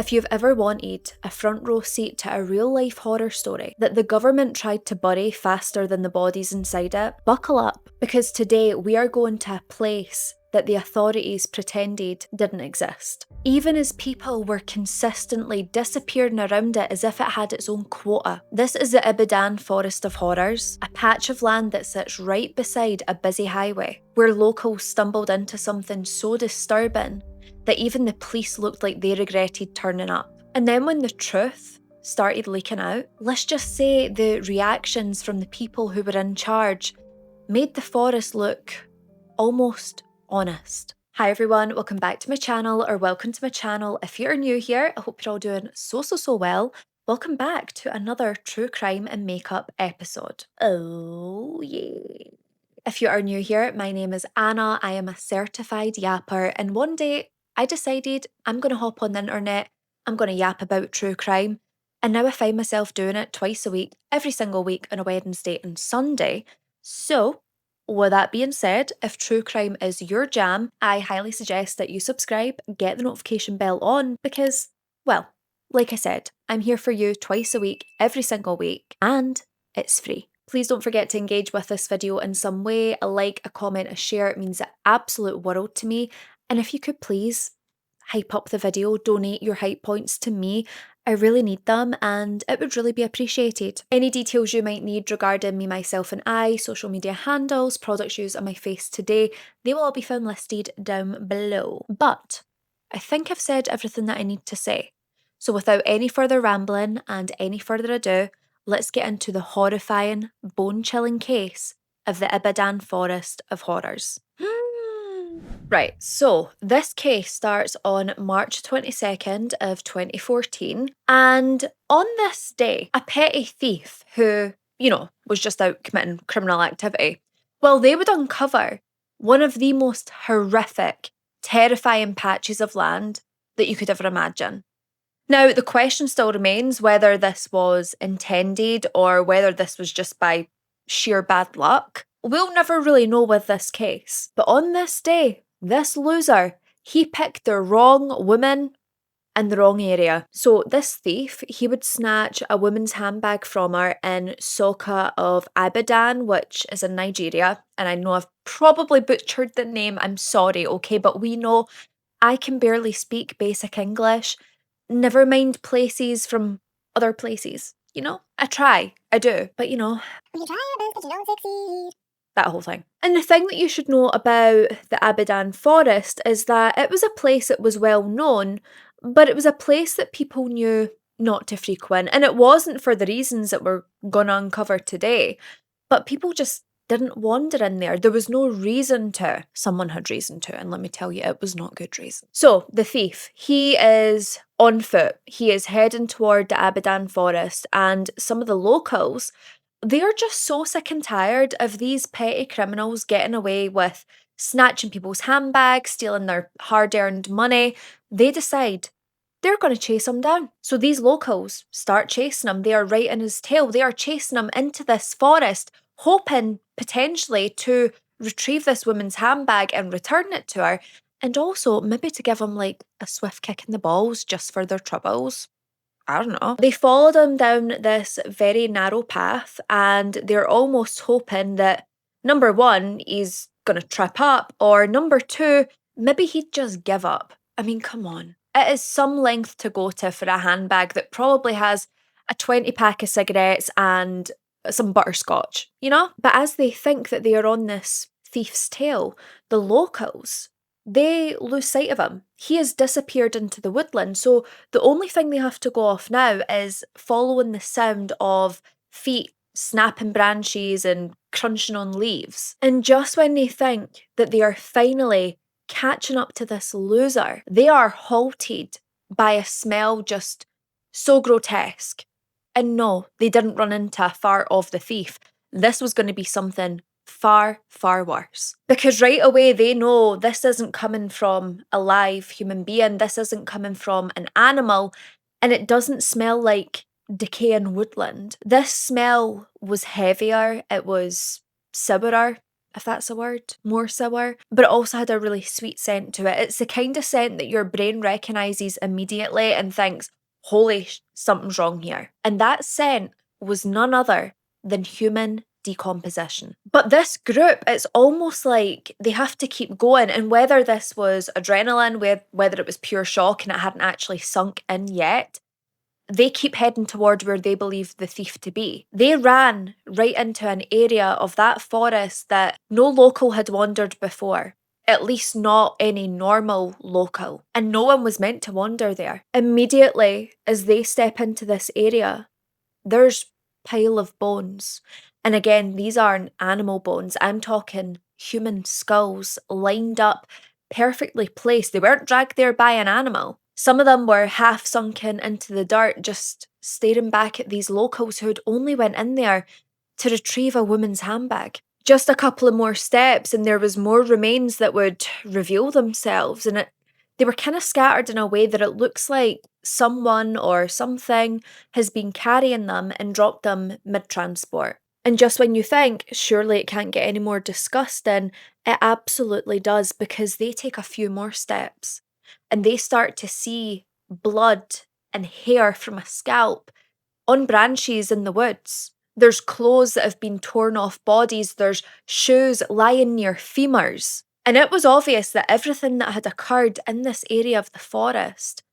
If you've ever wanted a front row seat to a real life horror story that the government tried to bury faster than the bodies inside it, buckle up, because today we are going to a place that the authorities pretended didn't exist. Even as people were consistently disappearing around it as if it had its own quota. This is the Ibadan Forest of Horrors, a patch of land that sits right beside a busy highway, where locals stumbled into something so disturbing that even the police looked like they regretted turning up. And then when the truth started leaking out, let's just say the reactions from the people who were in charge made the forest look almost honest. Hi everyone, welcome back to my channel, or welcome to my channel. If you're new here, I hope you're all doing so well. Welcome back to another true crime and makeup episode. Oh yeah. If you are new here, my name is Anna. I am a certified yapper, and one day I decided I'm going to hop on the internet, I'm going to yap about true crime, and now I find myself doing it twice a week, every single week on a Wednesday and Sunday. So, with that being said, if true crime is your jam, I highly suggest that you subscribe, get the notification bell on, because, well, like I said, I'm here for you twice a week, every single week, and it's free. Please don't forget to engage with this video in some way. A like, a comment, a share, it means the absolute world to me. And if you could please hype up the video, donate your hype points to me. I really need them and it would really be appreciated. Any details you might need regarding me, myself and I, social media handles, products used on my face today, they will all be found listed down below. But I think I've said everything that I need to say. So without any further rambling and any further ado, let's get into the horrifying, bone-chilling case of the Ibadan Forest of Horrors. Right, so this case starts on March 22nd of 2014, and on this day, a petty thief who, was just out committing criminal activity, well, they would uncover one of the most horrific, terrifying patches of land that you could ever imagine. Now, the question still remains whether this was intended or whether this was just by sheer bad luck. We'll never really know with this case. But on this day, this loser, he picked the wrong woman in the wrong area. So this thief, he would snatch a woman's handbag from her in Soka of Ibadan, which is in Nigeria. And I know I've probably butchered the name, I'm sorry, okay? But we know I can barely speak basic English. Never mind places from other places. I try, I do, but you try your best, but you don't succeed. That whole thing. And the thing that you should know about the Ibadan Forest is that it was a place that was well known, but it was a place that people knew not to frequent. And it wasn't for the reasons that we're gonna uncover today, but people just didn't wander in there. There was no reason to. Someone had reason to, and let me tell you, it was not good reason. So the thief, he is on foot. He is heading toward the Ibadan Forest, and some of the locals, they are just so sick and tired of these petty criminals getting away with snatching people's handbags, stealing their hard-earned money. They decide they're going to chase him down. So these locals start chasing him. They are right in his tail. They are chasing him into this forest, hoping potentially to retrieve this woman's handbag and return it to her, and also maybe to give him like a swift kick in the balls just for their troubles. I don't know. They followed him down this very narrow path, and they're almost hoping that number one, he's gonna trip up, or number two, maybe he'd just give up. I mean, come on. It is some length to go to for a handbag that probably has a 20 pack of cigarettes and some butterscotch, But as they think that they are on this thief's tail, the locals, they lose sight of him. He has disappeared into the woodland, so the only thing they have to go off now is following the sound of feet snapping branches and crunching on leaves. And just when they think that they are finally catching up to this loser, they are halted by a smell just so grotesque. And no, they didn't run into far of the thief. This was going to be something far worse. Because right away they know this isn't coming from a live human being, this isn't coming from an animal, and it doesn't smell like decaying woodland. This smell was heavier, it was sourer, if that's a word, more sour, but it also had a really sweet scent to it. It's the kind of scent that your brain recognises immediately and thinks, holy, something's wrong here. And that scent was none other than human decomposition. But this group, it's almost like they have to keep going, and whether this was adrenaline, whether it was pure shock and it hadn't actually sunk in yet, they keep heading toward where they believe the thief to be. They ran right into an area of that forest that no local had wandered before. At least not any normal local. And no one was meant to wander there. Immediately, as they step into this area, there's pile of bones. And again, these aren't animal bones. I'm talking human skulls lined up, perfectly placed. They weren't dragged there by an animal. Some of them were half sunken into the dirt, just staring back at these locals who had only went in there to retrieve a woman's handbag. Just a couple of more steps and there was more remains that would reveal themselves, and they were kind of scattered in a way that it looks like someone or something has been carrying them and dropped them mid-transport. And just when you think, surely it can't get any more disgusting, it absolutely does, because they take a few more steps and they start to see blood and hair from a scalp on branches in the woods. There's clothes that have been torn off bodies, there's shoes lying near femurs. And it was obvious that everything that had occurred in this area of the forest,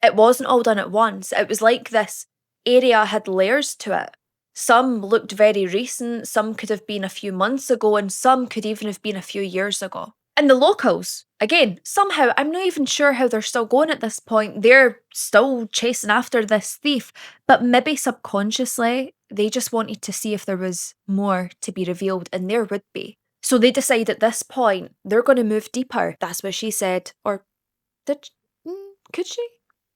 it wasn't all done at once. It was like this area had layers to it. Some looked very recent, some could have been a few months ago, and some could even have been a few years ago. And the locals, again, somehow, I'm not even sure how they're still going at this point. They're still chasing after this thief, but maybe subconsciously, they just wanted to see if there was more to be revealed, and there would be. So they decide at this point, they're going to move deeper. That's what she said. Or could she?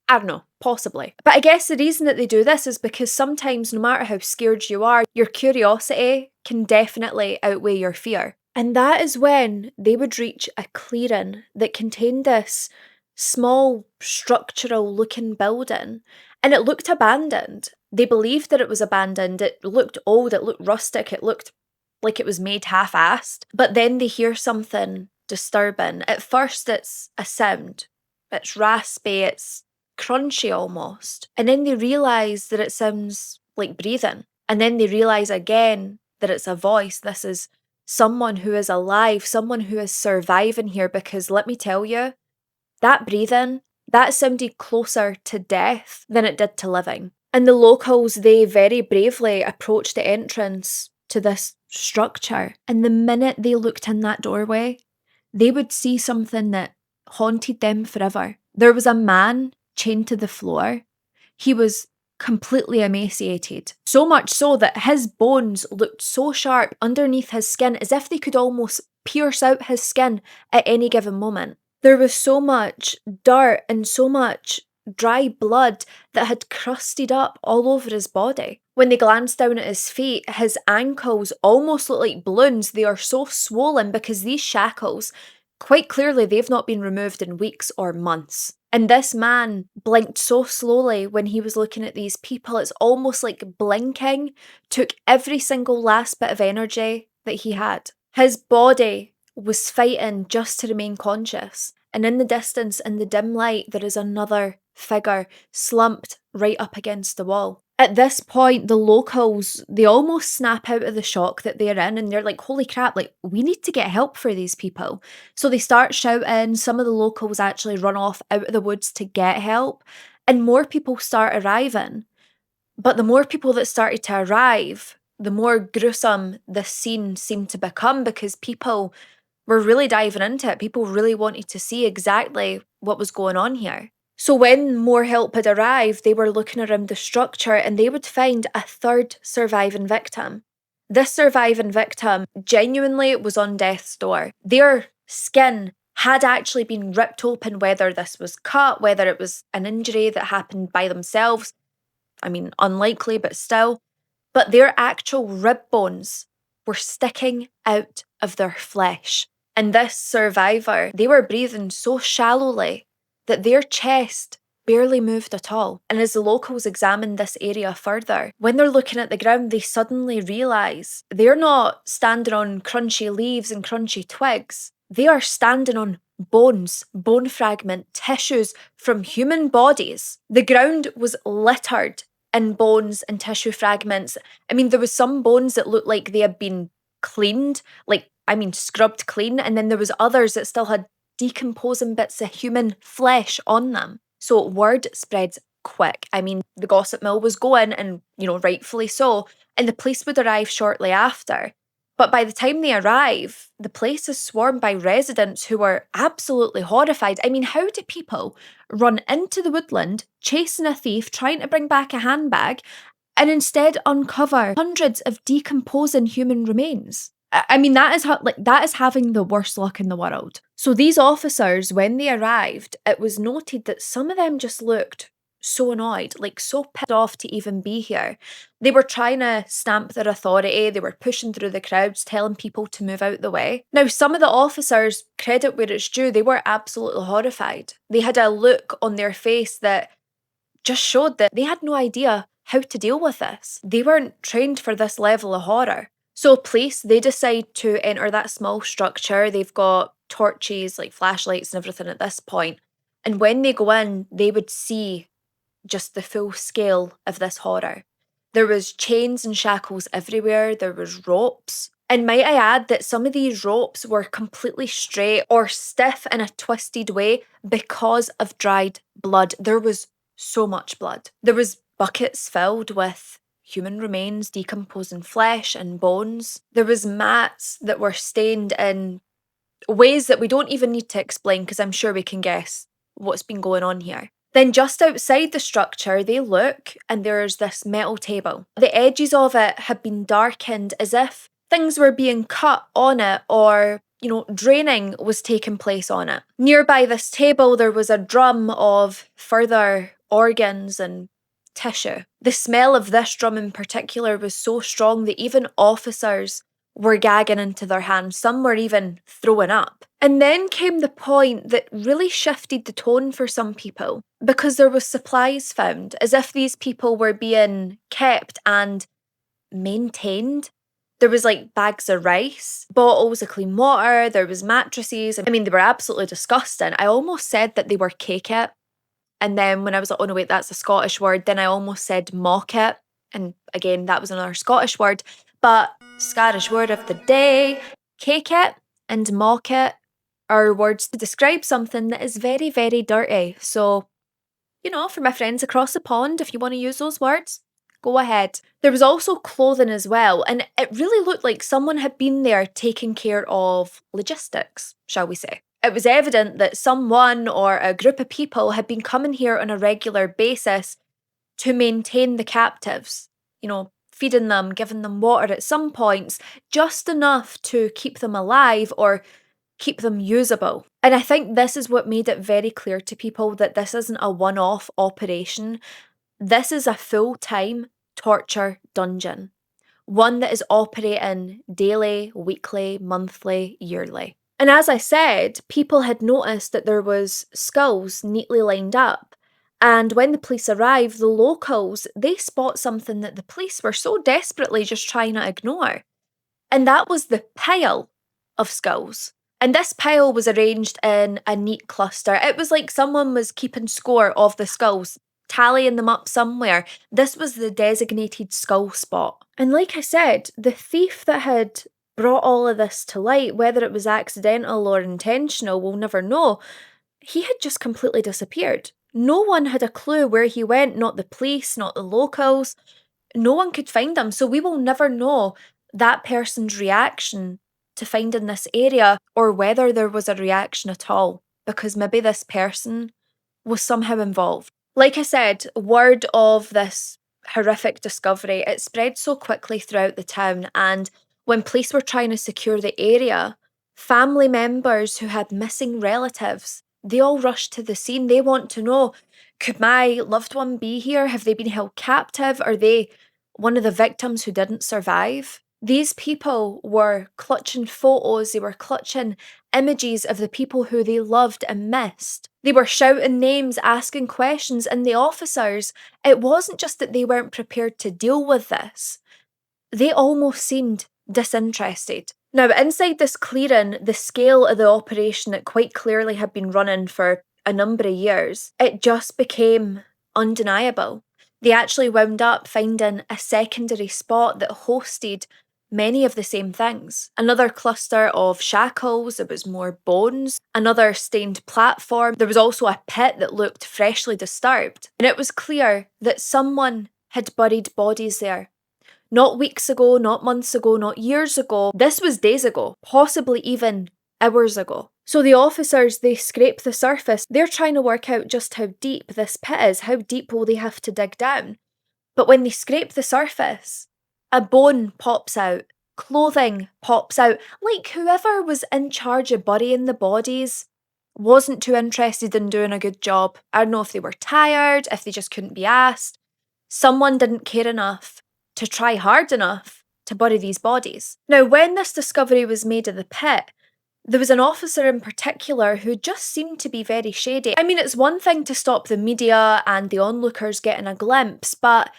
I don't know, possibly. But I guess the reason that they do this is because sometimes, no matter how scared you are, your curiosity can definitely outweigh your fear. And that is when they would reach a clearing that contained this small, structural looking building, and it looked abandoned. They believed that it was abandoned. It looked old, it looked rustic, it looked like it was made half-assed. But then they hear something disturbing. At first it's a sound. It's raspy, it's crunchy almost. And then they realise that it sounds like breathing. And then they realise again that it's a voice. This is someone who is alive, someone who is surviving here, because let me tell you, that breathing, that sounded closer to death than it did to living. And the locals, they very bravely approached the entrance to this structure. And the minute they looked in that doorway, they would see something that haunted them forever. There was a man chained to the floor. He was completely emaciated, so much so that his bones looked so sharp underneath his skin as if they could almost pierce out his skin at any given moment. There was so much dirt and so much dry blood that had crusted up all over his body. When they glanced down at his feet, his ankles almost look like balloons. They are so swollen because these shackles, quite clearly, they've not been removed in weeks or months. And this man blinked so slowly when he was looking at these people. It's almost like blinking took every single last bit of energy that he had. His body was fighting just to remain conscious. And in the distance, in the dim light, there is another figure slumped right up against the wall. At this point, the locals, they almost snap out of the shock that they're in, and they're like, holy crap, like, we need to get help for these people. So they start shouting. Some of the locals actually run off out of the woods to get help, and more people start arriving. But the more people that started to arrive, the more gruesome this scene seemed to become, because people were really diving into it. People really wanted to see exactly what was going on here. So when more help had arrived, they were looking around the structure and they would find a third surviving victim. This surviving victim genuinely was on death's door. Their skin had actually been ripped open, whether this was cut, whether it was an injury that happened by themselves. I mean, unlikely, but still. But their actual rib bones were sticking out of their flesh. And this survivor, they were breathing so shallowly that their chest barely moved at all. And as the locals examined this area further, when they're looking at the ground, they suddenly realise they're not standing on crunchy leaves and crunchy twigs. They are standing on bones, bone fragment, tissues from human bodies. The ground was littered in bones and tissue fragments. I mean, there was some bones that looked like they had been cleaned, scrubbed clean, and then there was others that still had decomposing bits of human flesh on them. So word spreads quick. I mean, the gossip mill was going, and, rightfully so, and the police would arrive shortly after. But by the time they arrive, the place is swarmed by residents who were absolutely horrified. I mean, how do people run into the woodland, chasing a thief, trying to bring back a handbag, and instead uncover hundreds of decomposing human remains? I mean, that is having the worst luck in the world. So these officers, when they arrived, it was noted that some of them just looked so annoyed, so pissed off to even be here. They were trying to stamp their authority, they were pushing through the crowds, telling people to move out the way. Now, some of the officers, credit where it's due, they were absolutely horrified. They had a look on their face that just showed that they had no idea how to deal with this. They weren't trained for this level of horror. So police, they decide to enter that small structure. They've got torches, flashlights and everything at this point. And when they go in, they would see just the full scale of this horror. There was chains and shackles everywhere. There was ropes. And might I add that some of these ropes were completely straight or stiff in a twisted way because of dried blood. There was so much blood. There was buckets filled with human remains, decomposing flesh and bones. There was mats that were stained in ways that we don't even need to explain because I'm sure we can guess what's been going on here. Then just outside the structure, they look and there's this metal table. The edges of it had been darkened as if things were being cut on it or, draining was taking place on it. Nearby this table, there was a drum of further organs and tissue. The smell of this drum in particular was so strong that even officers were gagging into their hands. Some were even throwing up. And then came the point that really shifted the tone for some people because there was supplies found, as if these people were being kept and maintained. There was bags of rice, bottles of clean water, there was mattresses. I mean, they were absolutely disgusting. I almost said that they were cake it. And then when I was like, oh no, wait, that's a Scottish word, then I almost said mock it. And again, that was another Scottish word. But Scottish word of the day, cake it and mock it are words to describe something that is very, very dirty. So, for my friends across the pond, if you want to use those words, go ahead. There was also clothing as well, and it really looked like someone had been there taking care of logistics, shall we say. It was evident that someone or a group of people had been coming here on a regular basis to maintain the captives, feeding them, giving them water at some points, just enough to keep them alive or keep them usable. And I think this is what made it very clear to people that this isn't a one-off operation. This is a full-time torture dungeon, one that is operating daily, weekly, monthly, yearly. And as I said, people had noticed that there was skulls neatly lined up. And when the police arrive, the locals, they spot something that the police were so desperately just trying to ignore. And that was the pile of skulls. And this pile was arranged in a neat cluster. It was like someone was keeping score of the skulls, tallying them up somewhere. This was the designated skull spot. And like I said, the thief that had brought all of this to light, whether it was accidental or intentional, we'll never know, he had just completely disappeared. No one had a clue where he went, not the police, not the locals. No one could find him, so we will never know that person's reaction to finding this area or whether there was a reaction at all, because maybe this person was somehow involved. Like I said, word of this horrific discovery, it spread so quickly throughout the town, and when police were trying to secure the area, family members who had missing relatives, they all rushed to the scene. They want to know, could my loved one be here? Have they been held captive? Are they one of the victims who didn't survive? These people were clutching photos, they were clutching images of the people who they loved and missed. They were shouting names, asking questions, and the officers, it wasn't just that they weren't prepared to deal with this, they almost seemed disinterested. Now, inside this clearing, the scale of the operation that quite clearly had been running for a number of years, it just became undeniable. They actually wound up finding a secondary spot that hosted many of the same things. Another cluster of shackles, there was more bones, another stained platform, there was also a pit that looked freshly disturbed. And it was clear that someone had buried bodies there. Not weeks ago, not months ago, not years ago. This was days ago, possibly even hours ago. So the officers, they scrape the surface. They're trying to work out just how deep this pit is. How deep will they have to dig down? But when they scrape the surface, a bone pops out. Clothing pops out. Like whoever was in charge of burying the bodies wasn't too interested in doing a good job. I don't know if they were tired, if they just couldn't be asked. Someone didn't care enough to try hard enough to bury these bodies. Now, when this discovery was made of the pit, there was an officer in particular who just seemed to be very shady. I mean, it's one thing to stop the media and the onlookers getting a glimpse, but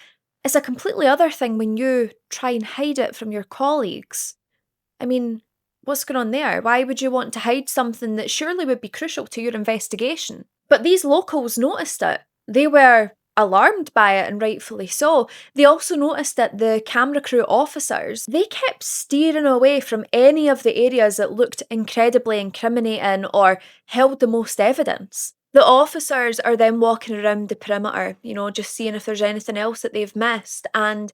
it's a completely other thing when you try and hide it from your colleagues. I mean, what's going on there? Why would you want to hide something that surely would be crucial to your investigation? But these locals noticed it. They were alarmed by it, and rightfully so. They also noticed that the camera crew officers, they kept steering away from any of the areas that looked incredibly incriminating or held the most evidence. The officers are then walking around the perimeter, just seeing if there's anything else that they've missed, and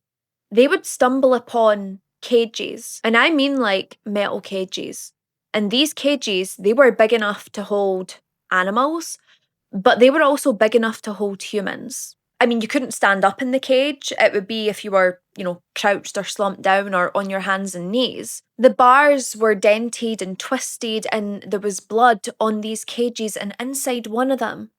they would stumble upon cages, and I mean like metal cages. And these cages, they were big enough to hold animals, but they were also big enough to hold humans. I mean, you couldn't stand up in the cage. It would be if you were, crouched or slumped down or on your hands and knees. The bars were dented and twisted, and there was blood on these cages, and inside one of them,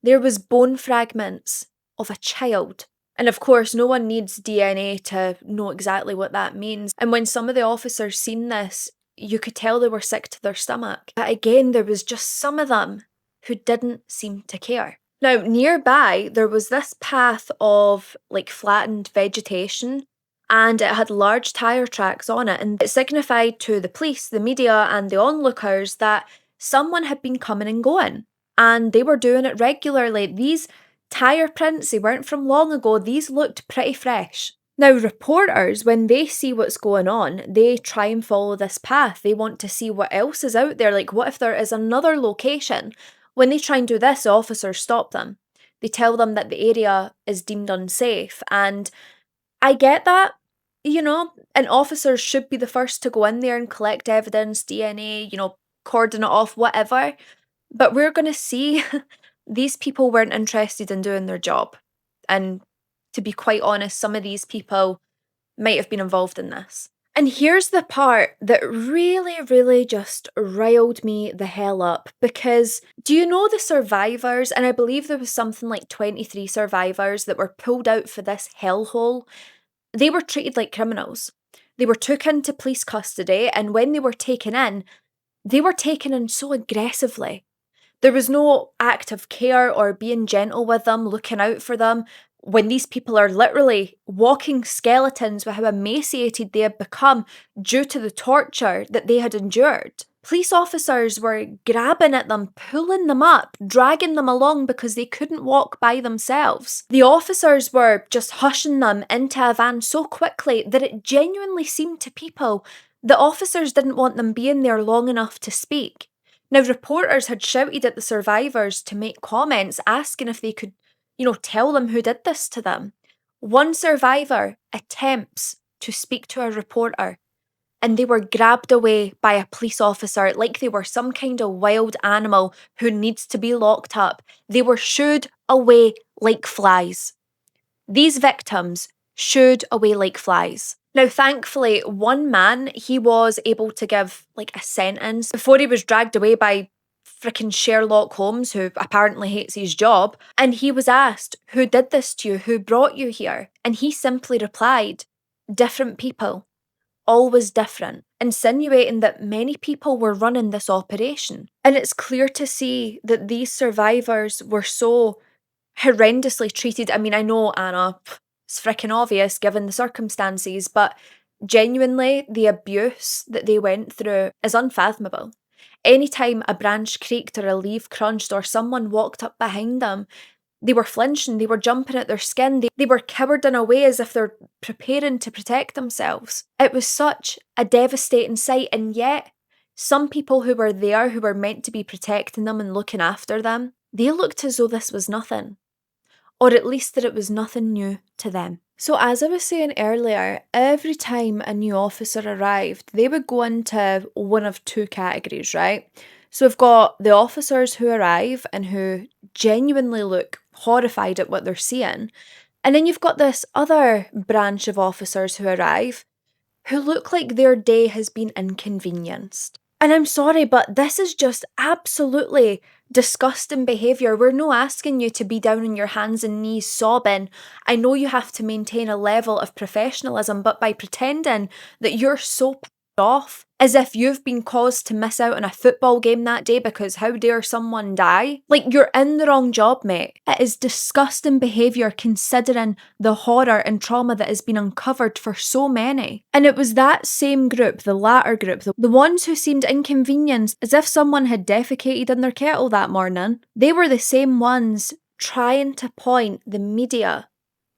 there was bone fragments of a child. And of course, no one needs DNA to know exactly what that means. And when some of the officers seen this, you could tell they were sick to their stomach. But again, there was just some of them who didn't seem to care. Now, nearby, there was this path of flattened vegetation, and it had large tyre tracks on it, and it signified to the police, the media, and the onlookers that someone had been coming and going, and they were doing it regularly. These tyre prints, they weren't from long ago, these looked pretty fresh. Now, reporters, when they see what's going on, they try and follow this path. They want to see what else is out there, what if there is another location? When they try and do this, officers stop them. They tell them that the area is deemed unsafe. And I get that, and officers should be the first to go in there and collect evidence, DNA, cordon it off, whatever. But we're going to see these people weren't interested in doing their job. And to be quite honest, some of these people might have been involved in this. And here's the part that really, really just riled me the hell up, because do you know the survivors? And I believe there was something like 23 survivors that were pulled out for this hellhole. They were treated like criminals. They were took into police custody, and when they were taken in so aggressively. There was no act of care or being gentle with them, looking out for them, when these people are literally walking skeletons with how emaciated they had become due to the torture that they had endured. Police officers were grabbing at them, pulling them up, dragging them along because they couldn't walk by themselves. The officers were just hushing them into a van so quickly that it genuinely seemed to people the officers didn't want them being there long enough to speak. Now, reporters had shouted at the survivors to make comments asking if they could tell them who did this to them. One survivor attempts to speak to a reporter, and they were grabbed away by a police officer like they were some kind of wild animal who needs to be locked up. They were shooed away like flies. These victims shooed away like flies. Now, thankfully, one man, he was able to give a sentence before he was dragged away by frickin' Sherlock Holmes, who apparently hates his job, and he was asked, who did this to you? Who brought you here? And he simply replied, different people. all was different, insinuating that many people were running this operation. And it's clear to see that these survivors were so horrendously treated. I mean, I know, Anna, it's freaking obvious given the circumstances, but genuinely, the abuse that they went through is unfathomable. Anytime a branch creaked or a leaf crunched or someone walked up behind them, they were flinching, they were jumping at their skin, they were cowering away as if they're preparing to protect themselves. It was such a devastating sight, and yet some people who were there, who were meant to be protecting them and looking after them, they looked as though this was nothing, or at least that it was nothing new to them. So as I was saying earlier, every time a new officer arrived, they would go into one of two categories, right? So we've got the officers who arrive and who genuinely look horrified at what they're seeing. And then you've got this other branch of officers who arrive who look like their day has been inconvenienced. And I'm sorry, but this is just absolutely disgusting behaviour. We're not asking you to be down on your hands and knees sobbing. I know you have to maintain a level of professionalism, but by pretending that you're so pissed off, as if you've been caused to miss out on a football game that day because how dare someone die? Like, you're in the wrong job, mate. It is disgusting behaviour considering the horror and trauma that has been uncovered for so many. And it was that same group, the latter group, the ones who seemed inconvenienced as if someone had defecated in their kettle that morning, they were the same ones trying to point the media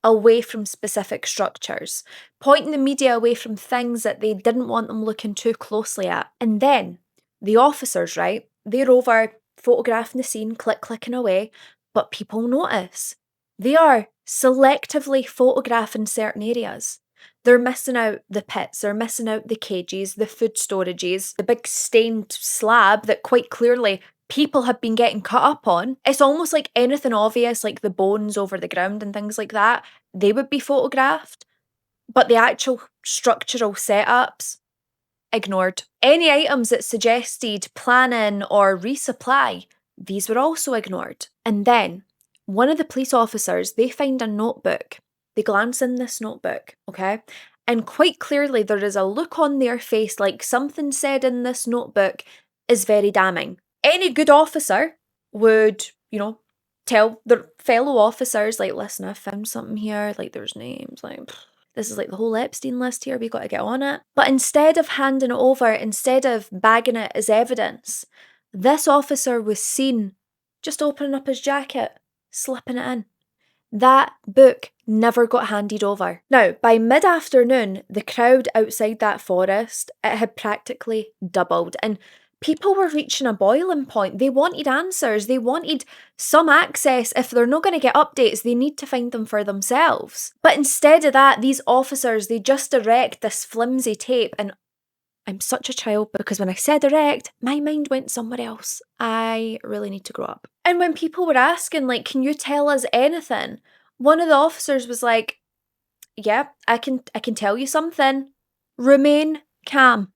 away from specific structures, pointing the media away from things that they didn't want them looking too closely at. And then the officers, right, they're over photographing the scene, clicking away, but people notice. They are selectively photographing certain areas. They're missing out the pits, they're missing out the cages, the food storages, the big stained slab that quite clearly people have been getting cut up on. It's almost like anything obvious, like the bones over the ground and things like that, they would be photographed, but the actual structural setups, ignored. Any items that suggested planning or resupply, these were also ignored. And then, one of the police officers, they find a notebook. They glance in this notebook, okay? And quite clearly there is a look on their face like something said in this notebook is very damning. Any good officer would, tell their fellow officers, like, listen, I found something here, like, there's names, like, this is like the whole Epstein list here, we got to get on it. But instead of handing it over, instead of bagging it as evidence, this officer was seen just opening up his jacket, slipping it in. That book never got handed over. Now, by mid-afternoon, the crowd outside that forest, it had practically doubled, and people were reaching a boiling point. They wanted answers. They wanted some access. If they're not going to get updates, they need to find them for themselves. But instead of that, these officers, they just erect this flimsy tape. And I'm such a child because when I said erect, my mind went somewhere else. I really need to grow up. And when people were asking, like, can you tell us anything? One of the officers was like, yeah, I can tell you something. Remain calm.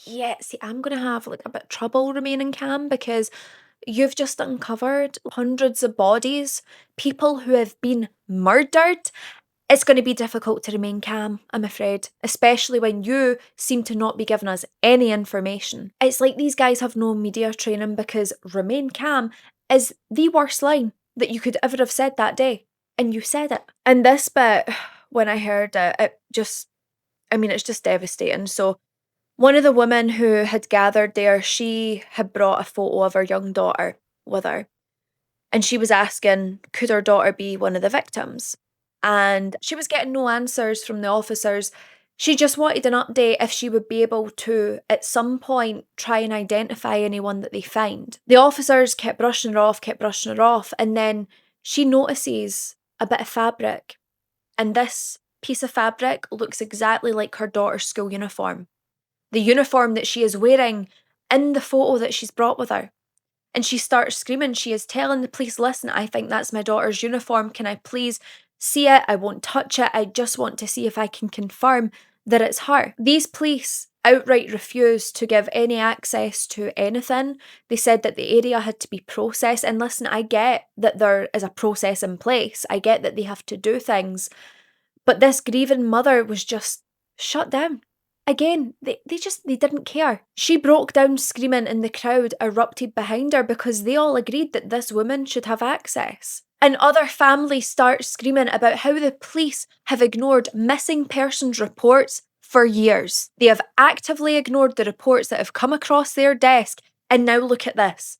Yeah, see, I'm going to have like a bit of trouble remaining calm because you've just uncovered hundreds of bodies, people who have been murdered. It's going to be difficult to remain calm, I'm afraid, especially when you seem to not be giving us any information. It's like these guys have no media training because remain calm is the worst line that you could ever have said that day. And you said it. And this bit, when I heard it, it's just devastating. So one of the women who had gathered there, she had brought a photo of her young daughter with her. And she was asking, could her daughter be one of the victims? And she was getting no answers from the officers. She just wanted an update if she would be able to, at some point, try and identify anyone that they find. The officers kept brushing her off, and then she notices a bit of fabric. And this piece of fabric looks exactly like her daughter's school uniform. The uniform that she is wearing in the photo that she's brought with her. And she starts screaming. She is telling the police, listen, I think that's my daughter's uniform. Can I please see it? I won't touch it. I just want to see if I can confirm that it's her. These police outright refused to give any access to anything. They said that the area had to be processed. And listen, I get that there is a process in place. I get that they have to do things. But this grieving mother was just shut down. Again, they didn't care. She broke down screaming and the crowd erupted behind her because they all agreed that this woman should have access. And other families start screaming about how the police have ignored missing persons reports for years. They have actively ignored the reports that have come across their desk, and now look at this.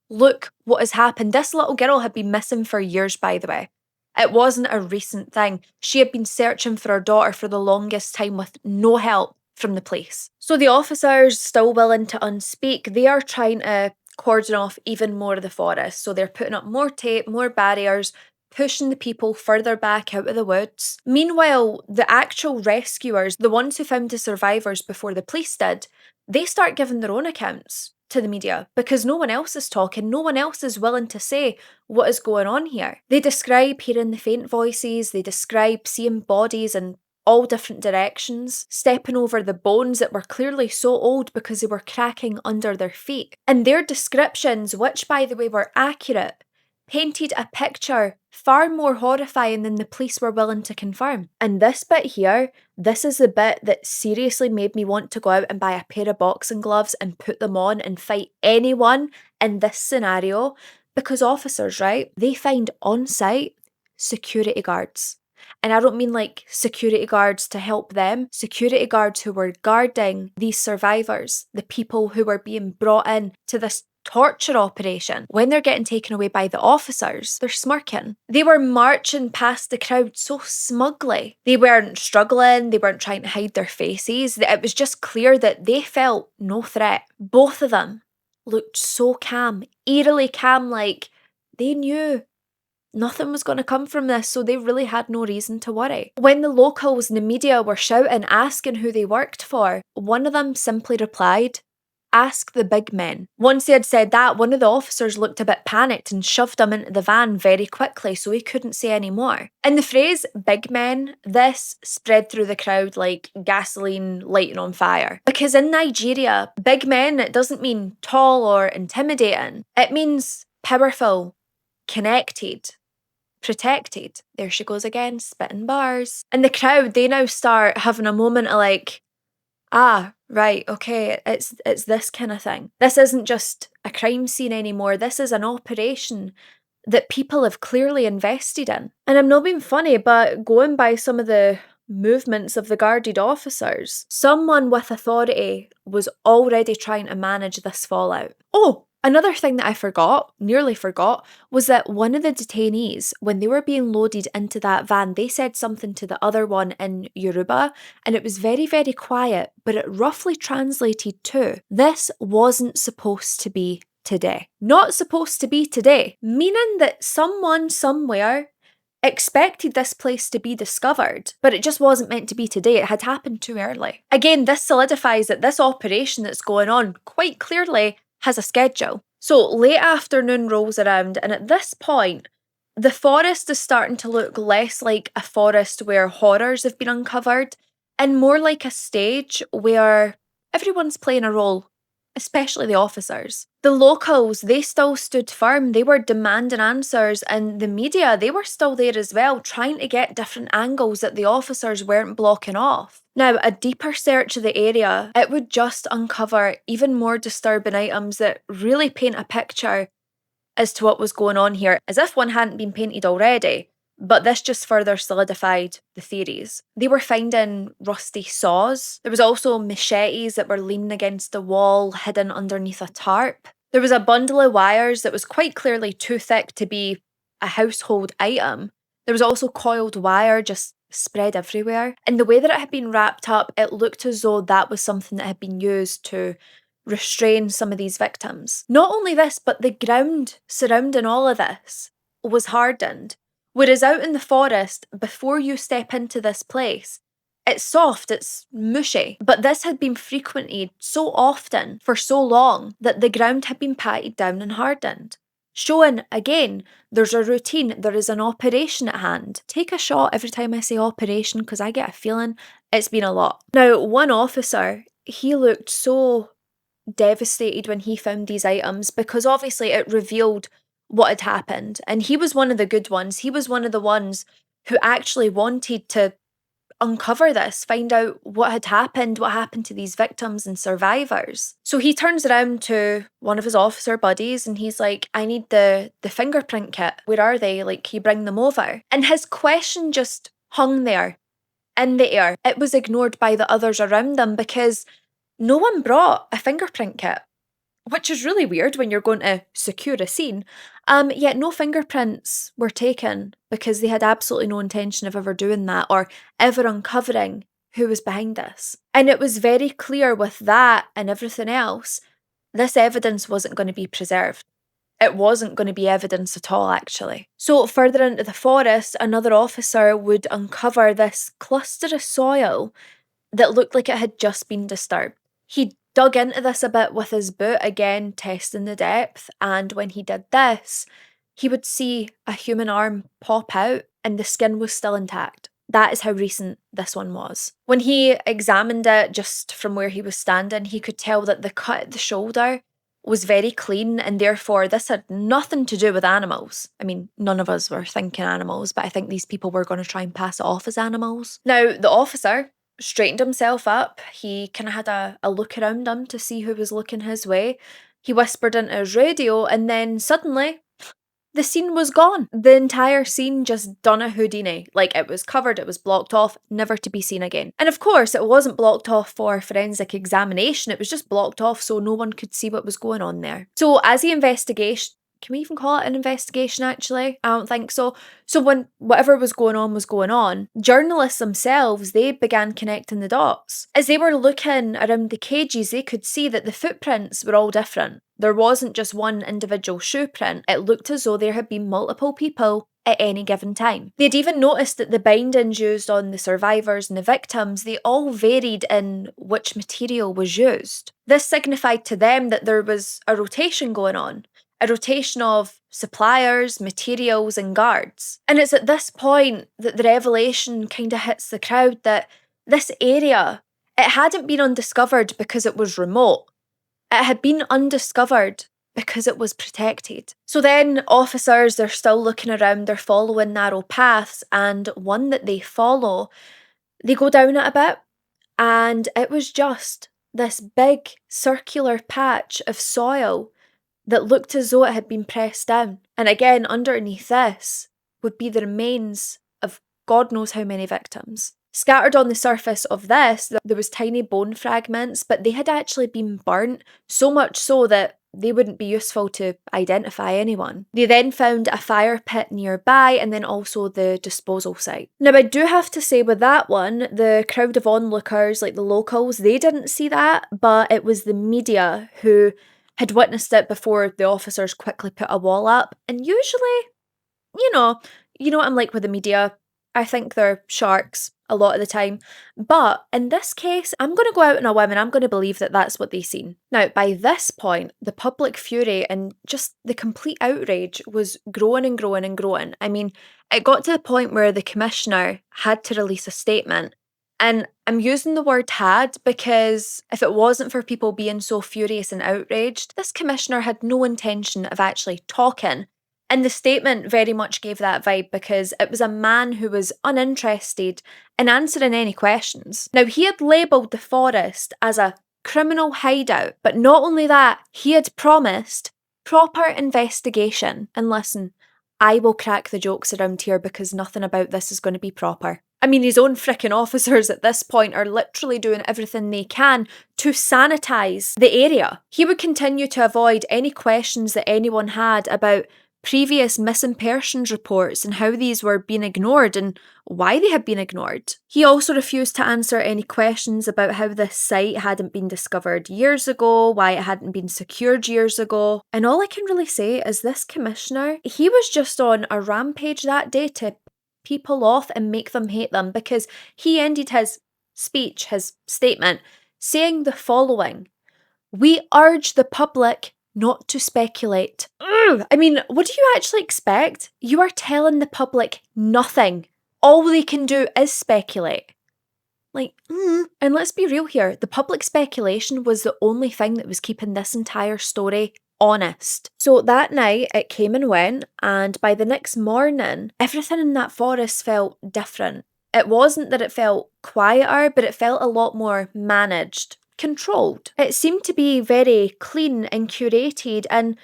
Look what has happened. This little girl had been missing for years, by the way. It wasn't a recent thing. She had been searching for her daughter for the longest time with no help from the police. So the officers, still willing to unspeak, they are trying to cordon off even more of the forest. So they're putting up more tape, more barriers, pushing the people further back out of the woods. Meanwhile, the actual rescuers, the ones who found the survivors before the police did, they start giving their own accounts to the media because no one else is talking, no one else is willing to say what is going on here. They describe hearing the faint voices, they describe seeing bodies in all different directions, stepping over the bones that were clearly so old because they were cracking under their feet. And their descriptions, which by the way were accurate, painted a picture far more horrifying than the police were willing to confirm. And this bit here, this is the bit that seriously made me want to go out and buy a pair of boxing gloves and put them on and fight anyone in this scenario, because officers, right, they find on site security guards. And I don't mean like security guards to help them, security guards who were guarding these survivors, the people who were being brought in to this torture operation. When they're getting taken away by the officers, they're smirking. They were marching past the crowd so smugly. They weren't struggling, they weren't trying to hide their faces. It was just clear that they felt no threat. Both of them looked so calm, eerily calm, like they knew nothing was going to come from this, so they really had no reason to worry. When the locals and the media were shouting, asking who they worked for, one of them simply replied, "Ask the big men." Once they had said that, one of the officers looked a bit panicked and shoved him into the van very quickly so he couldn't say any more. And the phrase big men, this spread through the crowd like gasoline lighting on fire. Because in Nigeria, big men, it doesn't mean tall or intimidating. It means powerful, connected, protected. There she goes again, spitting bars. And the crowd, they now start having a moment of like, right, okay, it's this kind of thing. This isn't just a crime scene anymore. This is an operation that people have clearly invested in. And I'm not being funny, but going by some of the movements of the guarded officers, someone with authority was already trying to manage this fallout. Oh, another thing that I nearly forgot, was that one of the detainees, when they were being loaded into that van, they said something to the other one in Yoruba, and it was very, very quiet, but it roughly translated to, "This wasn't supposed to be today." Not supposed to be today, meaning that someone somewhere expected this place to be discovered, but it just wasn't meant to be today. It had happened too early. Again, this solidifies that this operation that's going on quite clearly has a schedule. So late afternoon rolls around, and at this point, the forest is starting to look less like a forest where horrors have been uncovered and more like a stage where everyone's playing a role, especially the officers. The locals, they still stood firm. They were demanding answers, and the media, they were still there as well, trying to get different angles that the officers weren't blocking off. Now, a deeper search of the area, it would just uncover even more disturbing items that really paint a picture as to what was going on here, as if one hadn't been painted already. But this just further solidified the theories. They were finding rusty saws. There was also machetes that were leaning against the wall, hidden underneath a tarp. There was a bundle of wires that was quite clearly too thick to be a household item. There was also coiled wire just spread everywhere. And the way that it had been wrapped up, it looked as though that was something that had been used to restrain some of these victims. Not only this, but the ground surrounding all of this was hardened. Whereas out in the forest, before you step into this place, it's soft, it's mushy. But this had been frequented so often for so long that the ground had been patted down and hardened. Showing, again, there's a routine, there is an operation at hand. Take a shot every time I say operation because I get a feeling it's been a lot. Now, one officer, he looked so devastated when he found these items because obviously it revealed what had happened. And he was one of the good ones. He was one of the ones who actually wanted to uncover this, find out what happened to these victims and survivors. So he turns around to one of his officer buddies and he's like, I need the fingerprint kit. Where are they? Like, can you bring them over? And his question just hung there in the air. It was ignored by the others around them because no one brought a fingerprint kit, which is really weird when you're going to secure a scene. Yet no fingerprints were taken because they had absolutely no intention of ever doing that or ever uncovering who was behind this. And it was very clear with that and everything else, this evidence wasn't going to be preserved. It wasn't going to be evidence at all, actually. So further into the forest, another officer would uncover this cluster of soil that looked like it had just been disturbed. He dug into this a bit with his boot, again testing the depth, and when he did this, he would see a human arm pop out and the skin was still intact. That is how recent this one was. When he examined it just from where he was standing, he could tell that the cut at the shoulder was very clean, and therefore this had nothing to do with animals. I mean, none of us were thinking animals, but I think these people were going to try and pass it off as animals. Now, the officer straightened himself up. He kind of had a look around him to see who was looking his way. He whispered into his radio, and then suddenly the scene was gone. The entire scene just done a Houdini. Like, it was covered, it was blocked off, never to be seen again. And of course, it wasn't blocked off for forensic examination, it was just blocked off so no one could see what was going on there. So as the investigation, can we even call it an investigation actually? I don't think so. So when whatever was going on, journalists themselves, they began connecting the dots. As they were looking around the cages, they could see that the footprints were all different. There wasn't just one individual shoe print. It looked as though there had been multiple people at any given time. They'd even noticed that the bindings used on the survivors and the victims, they all varied in which material was used. This signified to them that there was a rotation going on. A rotation of suppliers, materials, and guards. And it's at this point that the revelation kind of hits the crowd that this area, it hadn't been undiscovered because it was remote. It had been undiscovered because it was protected. So then officers, they're still looking around, they're following narrow paths, and one that they follow, they go down it a bit, and it was just this big circular patch of soil that looked as though it had been pressed down. And again, underneath this would be the remains of God knows how many victims. Scattered on the surface of this, there was tiny bone fragments, but they had actually been burnt, so much so that they wouldn't be useful to identify anyone. They then found a fire pit nearby and then also the disposal site. Now, I do have to say with that one, the crowd of onlookers, like the locals, they didn't see that, but it was the media who had witnessed it before the officers quickly put a wall up. And usually, you know what I'm like with the media. I think they're sharks a lot of the time. But in this case, I'm going to go out on a whim and I'm going to believe that that's what they seen. Now, by this point, the public fury and just the complete outrage was growing and growing and growing. I mean, it got to the point where the commissioner had to release a statement. And I'm using the word had because if it wasn't for people being so furious and outraged, this commissioner had no intention of actually talking. And the statement very much gave that vibe because it was a man who was uninterested in answering any questions. Now, he had labelled the forest as a criminal hideout, but not only that, he had promised proper investigation. And listen, I will crack the jokes around here because nothing about this is going to be proper. I mean, his own frickin' officers at this point are literally doing everything they can to sanitise the area. He would continue to avoid any questions that anyone had about previous missing persons reports and how these were being ignored and why they had been ignored. He also refused to answer any questions about how this site hadn't been discovered years ago, why it hadn't been secured years ago. And all I can really say is this commissioner, he was just on a rampage that day to people off and make them hate them because he ended his speech, his statement, saying the following: "We urge the public not to speculate." I mean, what do you actually expect? You are telling the public nothing. All they can do is speculate. And let's be real here, the public speculation was the only thing that was keeping this entire story honest. So that night it came and went, and by the next morning, everything in that forest felt different. It wasn't that it felt quieter, but it felt a lot more managed, controlled. It seemed to be very clean and curated, and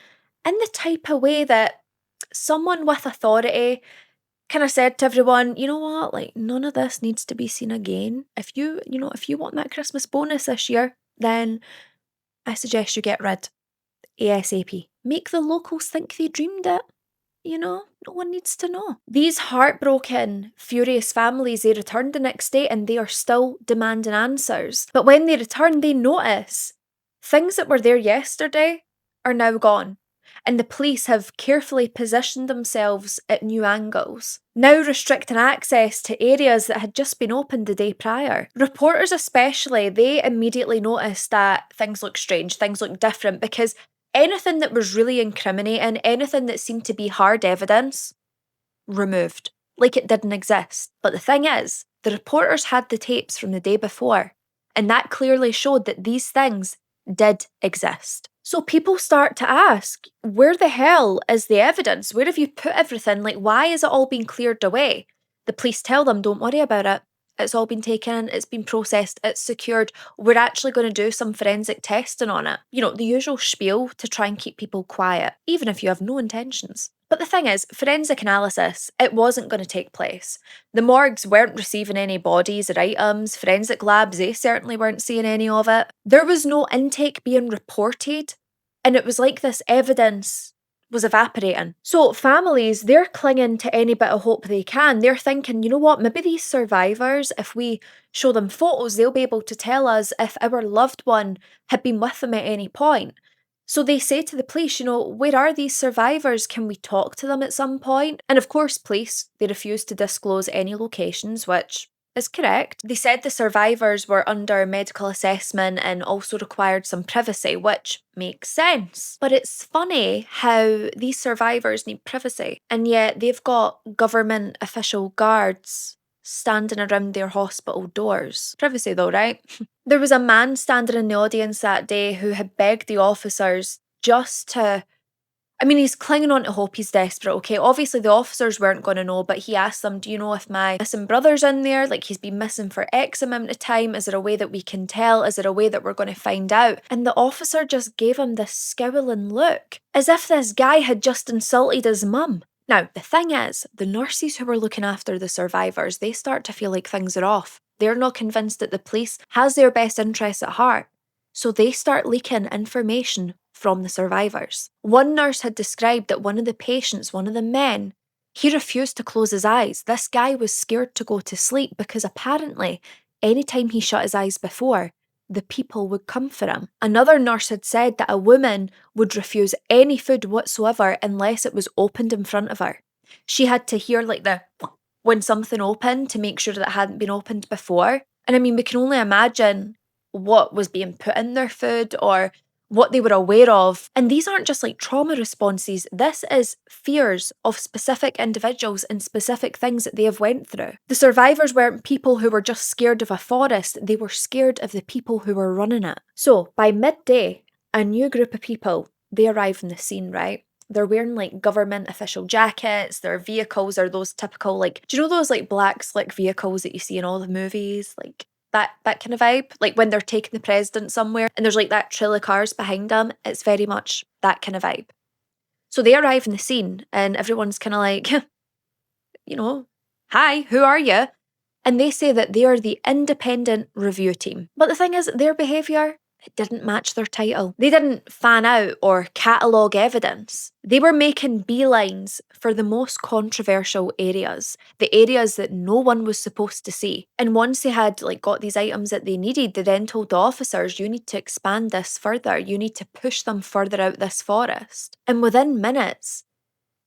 in the type of way that someone with authority kind of said to everyone, you know what, like, none of this needs to be seen again. If if you want that Christmas bonus this year, then I suggest you get rid ASAP. Make the locals think they dreamed it. No one needs to know. These heartbroken, furious families, they returned the next day and they are still demanding answers. But when they return, they notice things that were there yesterday are now gone. And the police have carefully positioned themselves at new angles, now restricting access to areas that had just been opened the day prior. Reporters especially, they immediately noticed that things look strange, things look different, because anything that was really incriminating, anything that seemed to be hard evidence, removed, like it didn't exist. But the thing is, the reporters had the tapes from the day before, and that clearly showed that these things did exist. So people start to ask, where the hell is the evidence? Where have you put everything? Like, why is it all being cleared away? The police tell them, don't worry about it. It's all been taken, it's been processed, it's secured. We're actually going to do some forensic testing on it. The usual spiel to try and keep people quiet, even if you have no intentions. But the thing is, forensic analysis, it wasn't going to take place. The morgues weren't receiving any bodies or items. Forensic labs, they certainly weren't seeing any of it. There was no intake being reported, and it was like this evidence was evaporating. So families, they're clinging to any bit of hope they can. They're thinking, you know what, maybe these survivors, if we show them photos, they'll be able to tell us if our loved one had been with them at any point. So they say to the police, where are these survivors? Can we talk to them at some point? And of course, police, they refused to disclose any locations, which is correct. They said the survivors were under medical assessment and also required some privacy, which makes sense. But it's funny how these survivors need privacy, and yet they've got government official guards standing around their hospital doors. Privacy though, right? There was a man standing in the audience that day who had begged the officers just to... he's clinging on to hope, he's desperate, okay? Obviously, the officers weren't going to know, but he asked them, do you know if my missing brother's in there? Like, he's been missing for X amount of time. Is there a way that we can tell? Is there a way that we're going to find out? And the officer just gave him this scowling look, as if this guy had just insulted his mum. Now, the thing is, the nurses who were looking after the survivors, they start to feel like things are off. They're not convinced that the police has their best interests at heart. So they start leaking information from the survivors. One nurse had described that one of the patients, one of the men, he refused to close his eyes. This guy was scared to go to sleep because apparently anytime he shut his eyes before, the people would come for him. Another nurse had said that a woman would refuse any food whatsoever unless it was opened in front of her. She had to hear like the when something opened to make sure that it hadn't been opened before. And we can only imagine what was being put in their food or what they were aware of. And these aren't just like trauma responses. This is fears of specific individuals and specific things that they have went through. The survivors weren't people who were just scared of a forest. They were scared of the people who were running it. So by midday, a new group of people, they arrive on the scene, right? They're wearing like government official jackets. Their vehicles are those typical, like, do you know those like black slick vehicles that you see in all the movies? Like that kind of vibe, like when they're taking the president somewhere and there's like that trail of cars behind them. It's very much that kind of vibe. So they arrive in the scene and everyone's kind of like, hi, who are you? And they say that they are the independent review team. But the thing is, their behaviour, it didn't match their title. They didn't fan out or catalogue evidence. They were making beelines for the most controversial areas, the areas that no one was supposed to see. And once they had got these items that they needed, they then told the officers, you need to expand this further. You need to push them further out this forest. And within minutes,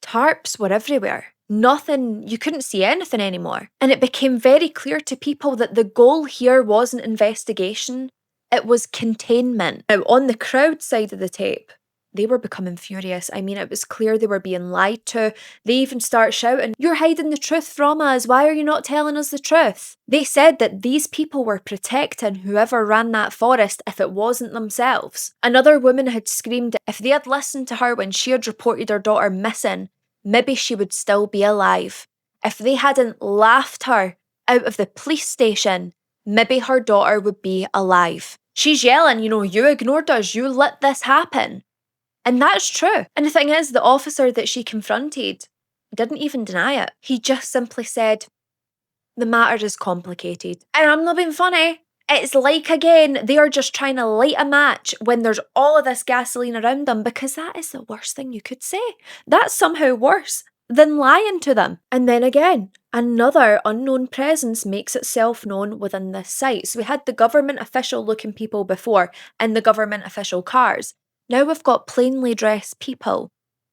tarps were everywhere. Nothing, you couldn't see anything anymore. And it became very clear to people that the goal here wasn't investigation, it was containment. Now, on the crowd side of the tape, they were becoming furious. It was clear they were being lied to. They even start shouting, you're hiding the truth from us. Why are you not telling us the truth? They said that these people were protecting whoever ran that forest if it wasn't themselves. Another woman had screamed if they had listened to her when she had reported her daughter missing, maybe she would still be alive. If they hadn't laughed her out of the police station, maybe her daughter would be alive. She's yelling, you ignored us, you let this happen. And that's true. And the thing is, the officer that she confronted didn't even deny it. He just simply said, the matter is complicated. And I'm not being funny. It's like, again, they are just trying to light a match when there's all of this gasoline around them, because that is the worst thing you could say. That's somehow worse than lying to them. And then again, another unknown presence makes itself known within this site. So we had the government official looking people before and the government official cars. Now we've got plainly dressed people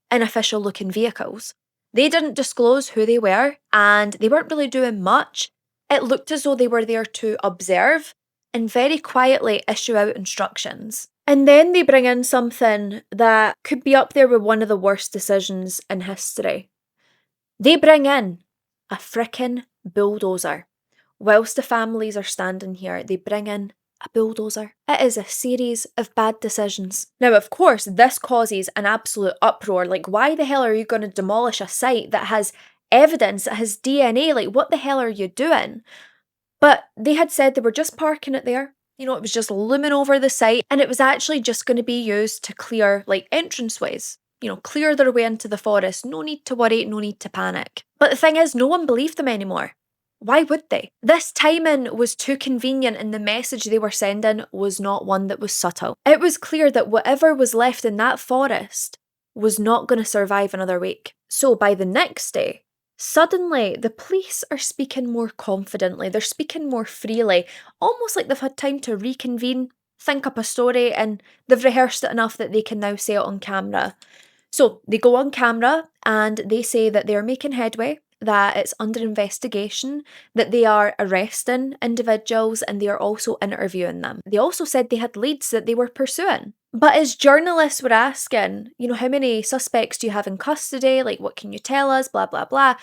in official looking vehicles. They didn't disclose who they were, and they weren't really doing much. It looked as though they were there to observe and very quietly issue out instructions. And then they bring in something that could be up there with one of the worst decisions in history. They bring in a frickin' bulldozer. Whilst the families are standing here, they bring in a bulldozer. It is a series of bad decisions. Now, of course, this causes an absolute uproar. Like, why the hell are you going to demolish a site that has evidence, that has DNA? Like, what the hell are you doing? But they had said they were just parking it there. It was just looming over the site, and it was actually just going to be used to clear, like, entranceways. Clear their way into the forest. No need to worry, no need to panic. But the thing is, no one believed them anymore. Why would they? This timing was too convenient, and the message they were sending was not one that was subtle. It was clear that whatever was left in that forest was not going to survive another week. So by the next day, suddenly the police are speaking more confidently. They're speaking more freely, almost like they've had time to reconvene, think up a story, and they've rehearsed it enough that they can now say it on camera. So they go on camera and they say that they're making headway, that it's under investigation, that they are arresting individuals, and they are also interviewing them. They also said they had leads that they were pursuing. But as journalists were asking, how many suspects do you have in custody? Like, what can you tell us? Blah, blah, blah.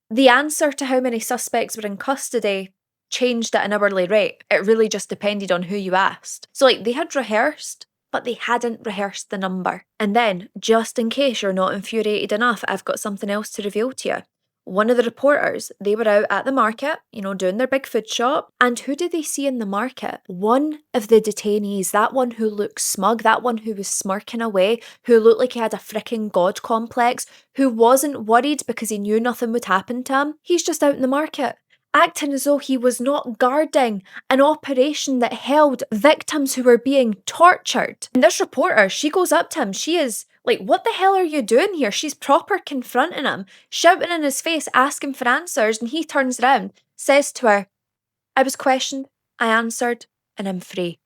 The answer to how many suspects were in custody changed at an hourly rate. It really just depended on who you asked. So, they had rehearsed, but they hadn't rehearsed the number. And then, just in case you're not infuriated enough, I've got something else to reveal to you. One of the reporters, they were out at the market, doing their big food shop. And who did they see in the market? One of the detainees, that one who looked smug, that one who was smirking away, who looked like he had a freaking god complex, who wasn't worried because he knew nothing would happen to him. He's just out in the market, acting as though he was not guarding an operation that held victims who were being tortured. And this reporter, she goes up to him. She is like, what the hell are you doing here? She's proper confronting him, shouting in his face, asking for answers, and he turns around, says to her, I was questioned, I answered, and I'm free.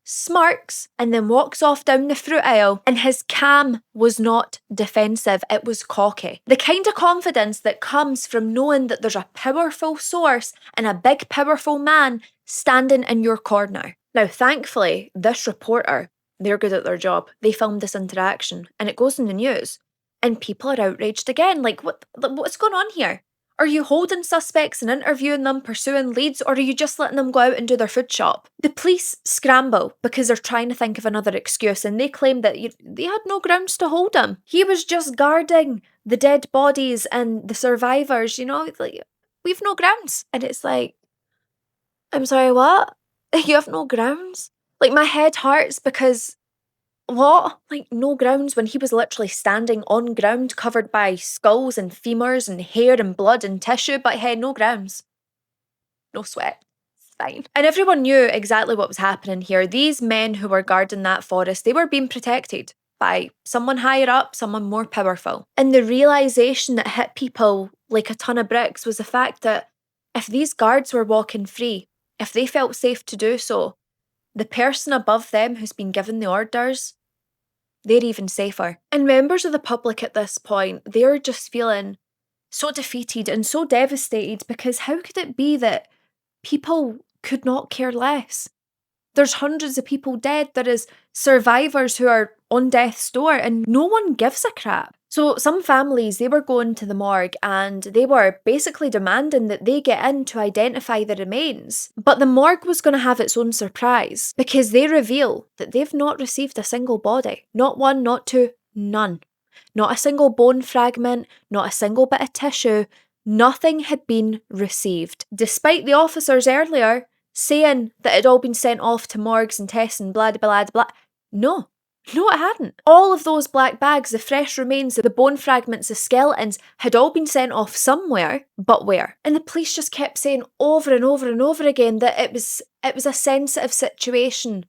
Smirks, and then walks off down the fruit aisle, and his calm was not defensive, it was cocky. The kind of confidence that comes from knowing that there's a powerful source and a big powerful man standing in your corner. Now, thankfully, this reporter, they're good at their job. They filmed this interaction, and it goes in the news, and people are outraged again. Like, what's going on here? Are you holding suspects and interviewing them, pursuing leads, or are you just letting them go out and do their food shop? The police scramble because they're trying to think of another excuse, and they claim that they had no grounds to hold him. He was just guarding the dead bodies and the survivors, like, we've no grounds. And it's like, I'm sorry, what? You have no grounds? Like, my head hurts because what? Like, no grounds when he was literally standing on ground covered by skulls and femurs and hair and blood and tissue, but hey, no grounds. No sweat. It's fine. And everyone knew exactly what was happening here. These men who were guarding that forest, they were being protected by someone higher up, someone more powerful. And the realisation that hit people like a ton of bricks was the fact that if these guards were walking free, if they felt safe to do so, the person above them who's been given the orders, they're even safer. And members of the public at this point, they're just feeling so defeated and so devastated, because how could it be that people could not care less? There's hundreds of people dead. There is survivors who are on death's door, and no one gives a crap. So some families, they were going to the morgue and they were basically demanding that they get in to identify the remains. But the morgue was going to have its own surprise, because they reveal that they've not received a single body. Not one, not two, none. Not a single bone fragment, not a single bit of tissue, Nothing had been received, despite the officers earlier saying that it had all been sent off to morgues and tests and blah, blah, blah, blah. No, it hadn't. All of those black bags, the fresh remains, the bone fragments, the skeletons had all been sent off somewhere, but where? And the police just kept saying over and over and over again that it was a sensitive situation.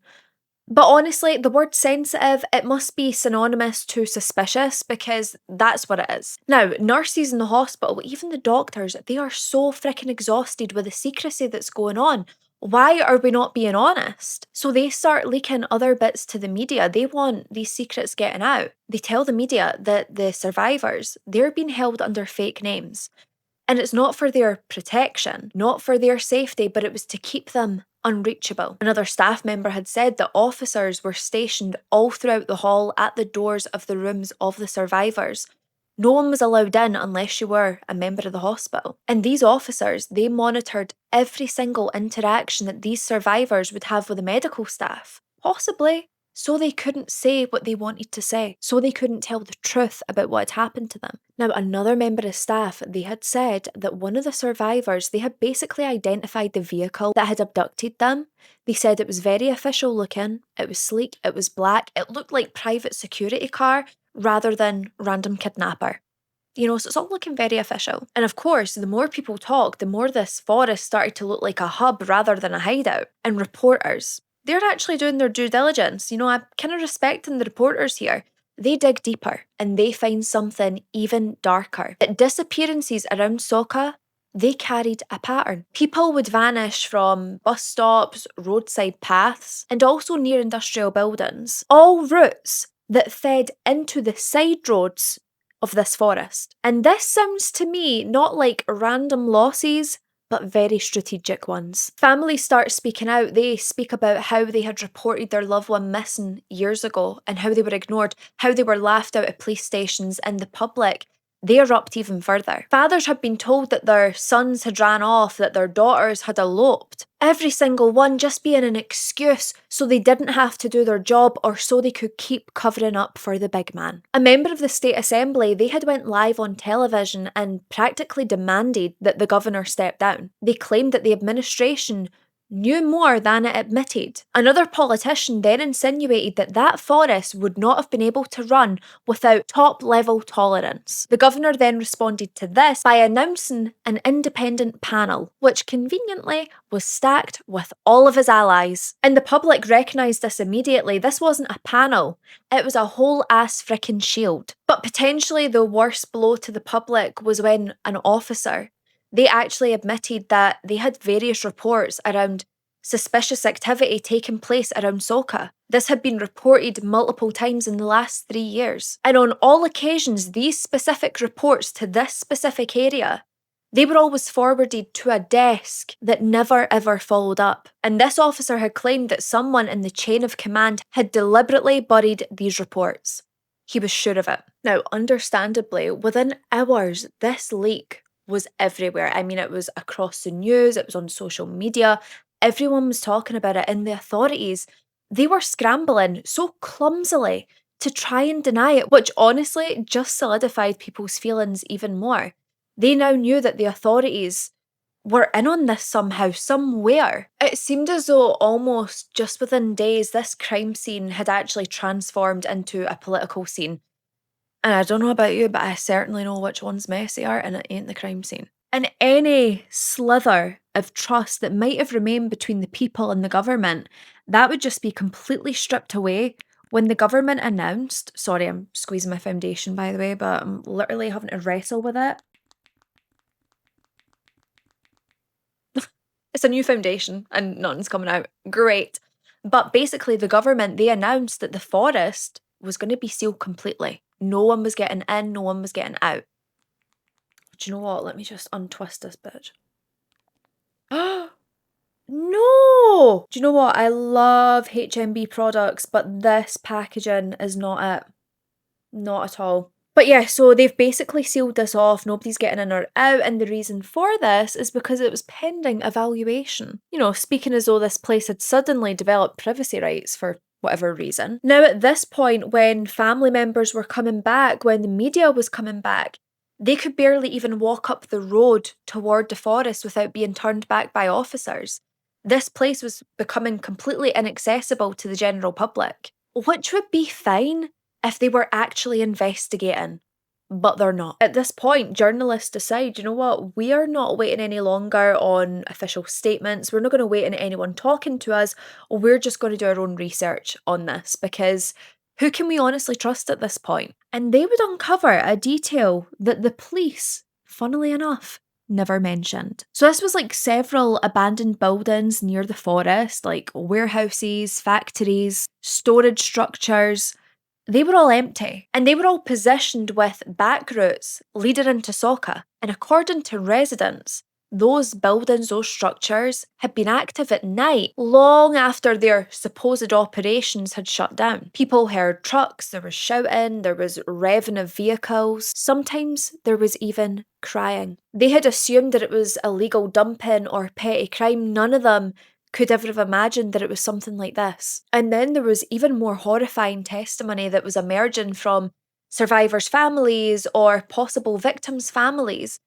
But honestly, the word sensitive, it must be synonymous to suspicious, because that's what it is. Now, nurses in the hospital, even the doctors, they are so freaking exhausted with the secrecy that's going on. Why are we not being honest? So they start leaking other bits to the media. They want these secrets getting out. They tell the media that the survivors, they're being held under fake names. And it's not for their protection, not for their safety, but it was to keep them unreachable. Another staff member had said that officers were stationed all throughout the hall at the doors of the rooms of the survivors. No one was allowed in unless you were a member of the hospital. And these officers, they monitored every single interaction that these survivors would have with the medical staff. Possibly so they couldn't say what they wanted to say, so they couldn't tell the truth about what had happened to them. Now, another member of staff, they had said that one of the survivors, they had basically identified the vehicle that had abducted them. They said it was very official looking, it was sleek, it was black, it looked like private security car rather than random kidnapper. So it's all looking very official. And of course, the more people talk, the more this forest started to look like a hub rather than a hideout. And reporters, they're actually doing their due diligence. I'm kind of respecting the reporters here. They dig deeper and they find something even darker. That disappearances around Soka, they carried a pattern. People would vanish from bus stops, roadside paths, and also near industrial buildings. All routes that fed into the side roads of this forest. And this sounds to me not like random losses, but very strategic ones. Families start speaking out. They speak about how they had reported their loved one missing years ago and how they were ignored, how they were laughed out of police stations, and the public, they erupt even further. Fathers had been told that their sons had ran off, that their daughters had eloped. Every single one just being an excuse so they didn't have to do their job or so they could keep covering up for the big man. A member of the state assembly, they had went live on television and practically demanded that the governor step down. They claimed that the administration knew more than it admitted. Another politician then insinuated that that forest would not have been able to run without top-level tolerance. The governor then responded to this by announcing an independent panel, which conveniently was stacked with all of his allies. And the public recognised this immediately. This wasn't a panel, it was a whole-ass frickin' shield. But potentially the worst blow to the public was when an officer, they actually admitted that they had various reports around suspicious activity taking place around Soka. This had been reported multiple times in the last 3 years. And on all occasions, these specific reports to this specific area, they were always forwarded to a desk that never ever followed up. And this officer had claimed that someone in the chain of command had deliberately buried these reports. He was sure of it. Now, understandably, within hours, this leak was everywhere. I mean, it was across the news, it was on social media, everyone was talking about it, and the authorities, they were scrambling so clumsily to try and deny it, which honestly just solidified people's feelings even more. They now knew that the authorities were in on this somehow, somewhere. It seemed as though almost just within days, this crime scene had actually transformed into a political scene. And I don't know about you, but I certainly know which one's messier, and it ain't the crime scene. And any slither of trust that might have remained between the people and the government, that would just be completely stripped away when the government announced, sorry, I'm squeezing my foundation by the way, but I'm literally having to wrestle with it. It's a new foundation and nothing's coming out. Great. But basically the government, they announced that the forest was going to be sealed completely. No one was getting in, no one was getting out. Do you know what? Let me just untwist this bitch. No! Do you know what? I love HMB products, but this packaging is not it. Not at all. But yeah, so they've basically sealed this off. Nobody's getting in or out. And the reason for this is because it was pending evaluation. Speaking as though this place had suddenly developed privacy rights for whatever reason. Now at this point, when family members were coming back, when the media was coming back, They could barely even walk up the road toward the forest without being turned back by officers. This place was becoming completely inaccessible to the general public, which would be fine if they were actually investigating. But they're not. At this point, journalists decide, you know what, we are not waiting any longer on official statements. We're not going to wait on anyone talking to us. We're just going to do our own research on this because who can we honestly trust at this point? And they would uncover a detail that the police, funnily enough, never mentioned. So this was like several abandoned buildings near the forest, like warehouses, factories, storage structures. They were all empty, and they were all positioned with back routes leading into Soka. And according to residents, those buildings, those structures, had been active at night long after their supposed operations had shut down. People heard trucks, there was shouting, there was revving of vehicles. Sometimes there was even crying. They had assumed that it was illegal dumping or petty crime. None of them could ever have imagined that it was something like this. And then there was even more horrifying testimony that was emerging from survivors' families or possible victims' families.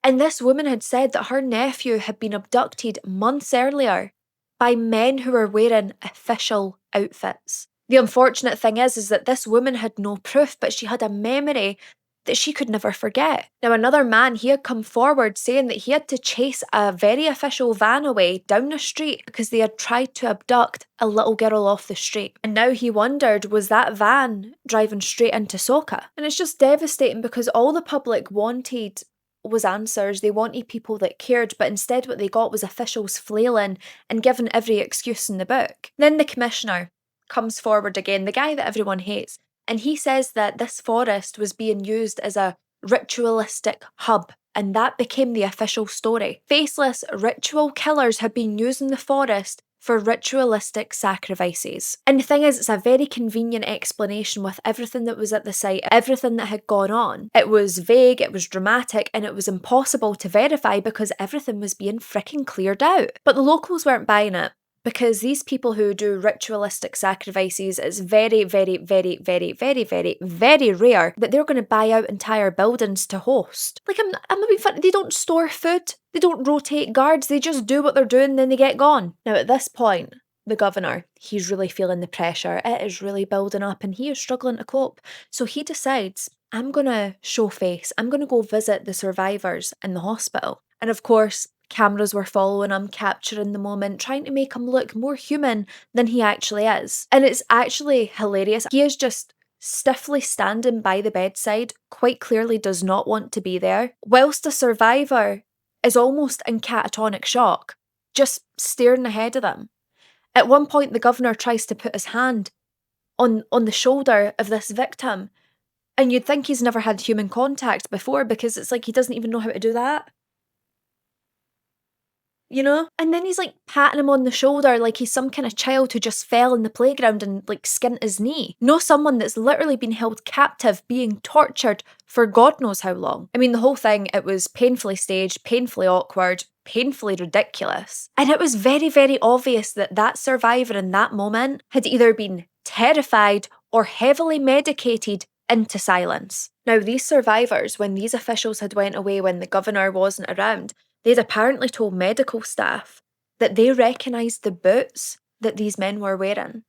And this woman had said that her nephew had been abducted months earlier by men who were wearing official outfits. The unfortunate thing is that this woman had no proof, but she had a memory that she could never forget. Now, another man, he had come forward saying that he had to chase a very official van away down the street because they had tried to abduct a little girl off the street. And now he wondered, was that van driving straight into Soka? And it's just devastating because all the public wanted was answers. They wanted people that cared, but instead what they got was officials flailing and giving every excuse in the book. Then the commissioner comes forward again, the guy that everyone hates, and he says that this forest was being used as a ritualistic hub, and that became the official story. Faceless ritual killers had been using the forest for ritualistic sacrifices. And the thing is, it's a very convenient explanation with everything that was at the site, everything that had gone on. It was vague, it was dramatic, and it was impossible to verify because everything was being freaking cleared out. But the locals weren't buying it. Because these people who do ritualistic sacrifices, it's very, very, very, very, very, very, very rare that they're going to buy out entire buildings to host. Like, I'm not being funny, they don't store food, they don't rotate guards, they just do what they're doing, then they get gone. Now, at this point, the governor, he's really feeling the pressure. It is really building up and he is struggling to cope. So he decides, I'm going to show face. I'm going to go visit the survivors in the hospital. And of course, cameras were following him, capturing the moment, trying to make him look more human than he actually is. And it's actually hilarious. He is just stiffly standing by the bedside, quite clearly does not want to be there, whilst the survivor is almost in catatonic shock, just staring ahead of them. At one point, the governor tries to put his hand on the shoulder of this victim, and you'd think he's never had human contact before because it's like he doesn't even know how to do that. You know? And then he's like patting him on the shoulder like he's some kind of child who just fell in the playground and like skinned his knee. No, someone that's literally been held captive, being tortured for God knows how long. I mean, the whole thing, it was painfully staged, painfully awkward, painfully ridiculous. And it was very, very obvious that that survivor in that moment had either been terrified or heavily medicated into silence. Now, these survivors, when these officials had went away, when the governor wasn't around, they'd apparently told medical staff that they recognised the boots that these men were wearing.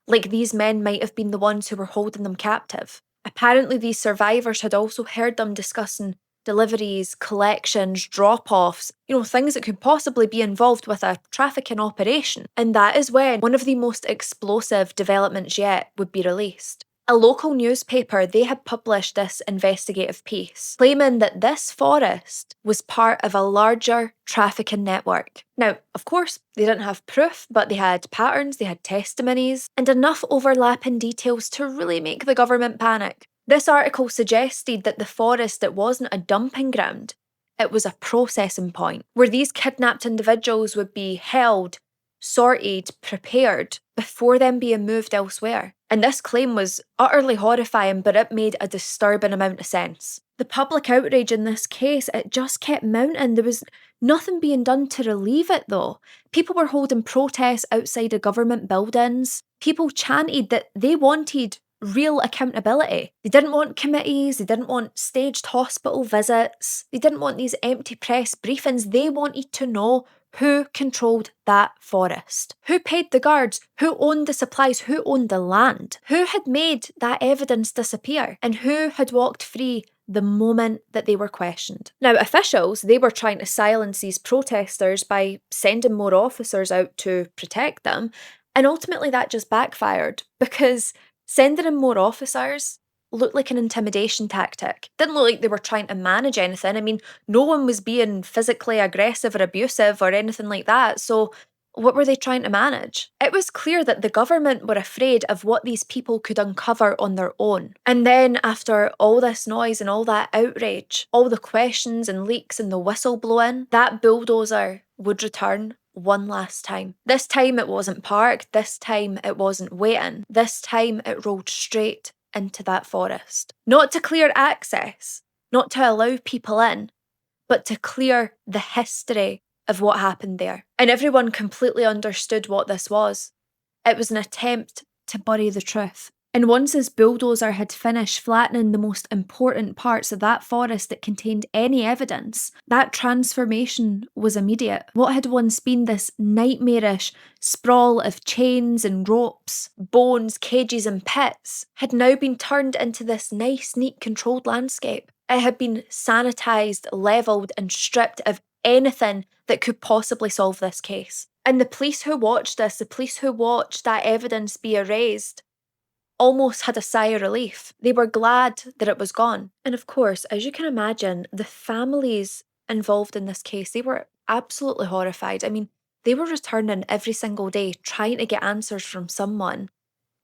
Like these men might have been the ones who were holding them captive. Apparently these survivors had also heard them discussing deliveries, collections, drop-offs, things that could possibly be involved with a trafficking operation. And that is when one of the most explosive developments yet would be released. A local newspaper, they had published this investigative piece, claiming that this forest was part of a larger trafficking network. Now, of course, they didn't have proof, but they had patterns, they had testimonies, and enough overlapping details to really make the government panic. This article suggested that the forest, it wasn't a dumping ground, it was a processing point, where these kidnapped individuals would be held, sorted, prepared, before then being moved elsewhere. And this claim was utterly horrifying, but it made a disturbing amount of sense. The public outrage in this case, it just kept mounting. There was nothing being done to relieve it though. People were holding protests outside of government buildings. People chanted that they wanted real accountability. They didn't want committees, they didn't want staged hospital visits, they didn't want these empty press briefings. They wanted to know who controlled that forest, who paid the guards, who owned the supplies, who owned the land, who had made that evidence disappear, and who had walked free the moment that they were questioned. Now, officials, they were trying to silence these protesters by sending more officers out to protect them, and ultimately that just backfired because sending in more officers looked like an intimidation tactic. Didn't look like they were trying to manage anything. I mean, no one was being physically aggressive or abusive or anything like that, so what were they trying to manage? It was clear that the government were afraid of what these people could uncover on their own. And then, after all this noise and all that outrage, all the questions and leaks and the whistleblowing, that bulldozer would return one last time. This time it wasn't parked, this time it wasn't waiting, this time it rolled straight into that forest. Not to clear access, not to allow people in, but to clear the history of what happened there. And everyone completely understood what this was. It was an attempt to bury the truth. And once this bulldozer had finished flattening the most important parts of that forest that contained any evidence, that transformation was immediate. What had once been this nightmarish sprawl of chains and ropes, bones, cages and pits had now been turned into this nice, neat, controlled landscape. It had been sanitised, levelled and stripped of anything that could possibly solve this case. And the police who watched this, the police who watched that evidence be erased, almost had a sigh of relief. They were glad that it was gone. And of course, as you can imagine, the families involved in this case, they were absolutely horrified. I mean, they were returning every single day trying to get answers from someone.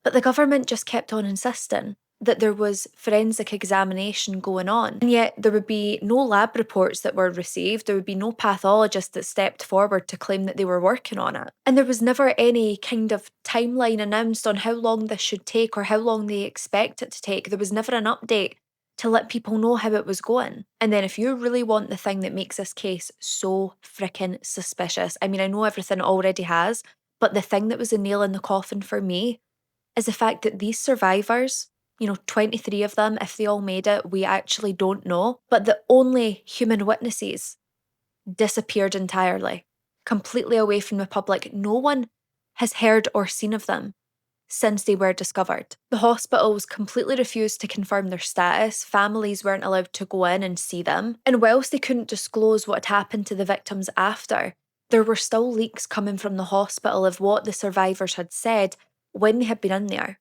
But the government just kept on insisting that there was forensic examination going on. And yet there would be no lab reports that were received, there would be no pathologist that stepped forward to claim that they were working on it. And there was never any kind of timeline announced on how long this should take or how long they expect it to take. There was never an update to let people know how it was going. And then if you really want the thing that makes this case so freaking suspicious, I mean, I know everything it already has, but the thing that was the nail in the coffin for me is the fact that these survivors, 23 of them, if they all made it, we actually don't know. But the only human witnesses disappeared entirely, completely away from the public. No one has heard or seen of them since they were discovered. The hospitals completely refused to confirm their status. Families weren't allowed to go in and see them. And whilst they couldn't disclose what had happened to the victims after, there were still leaks coming from the hospital of what the survivors had said when they had been in there.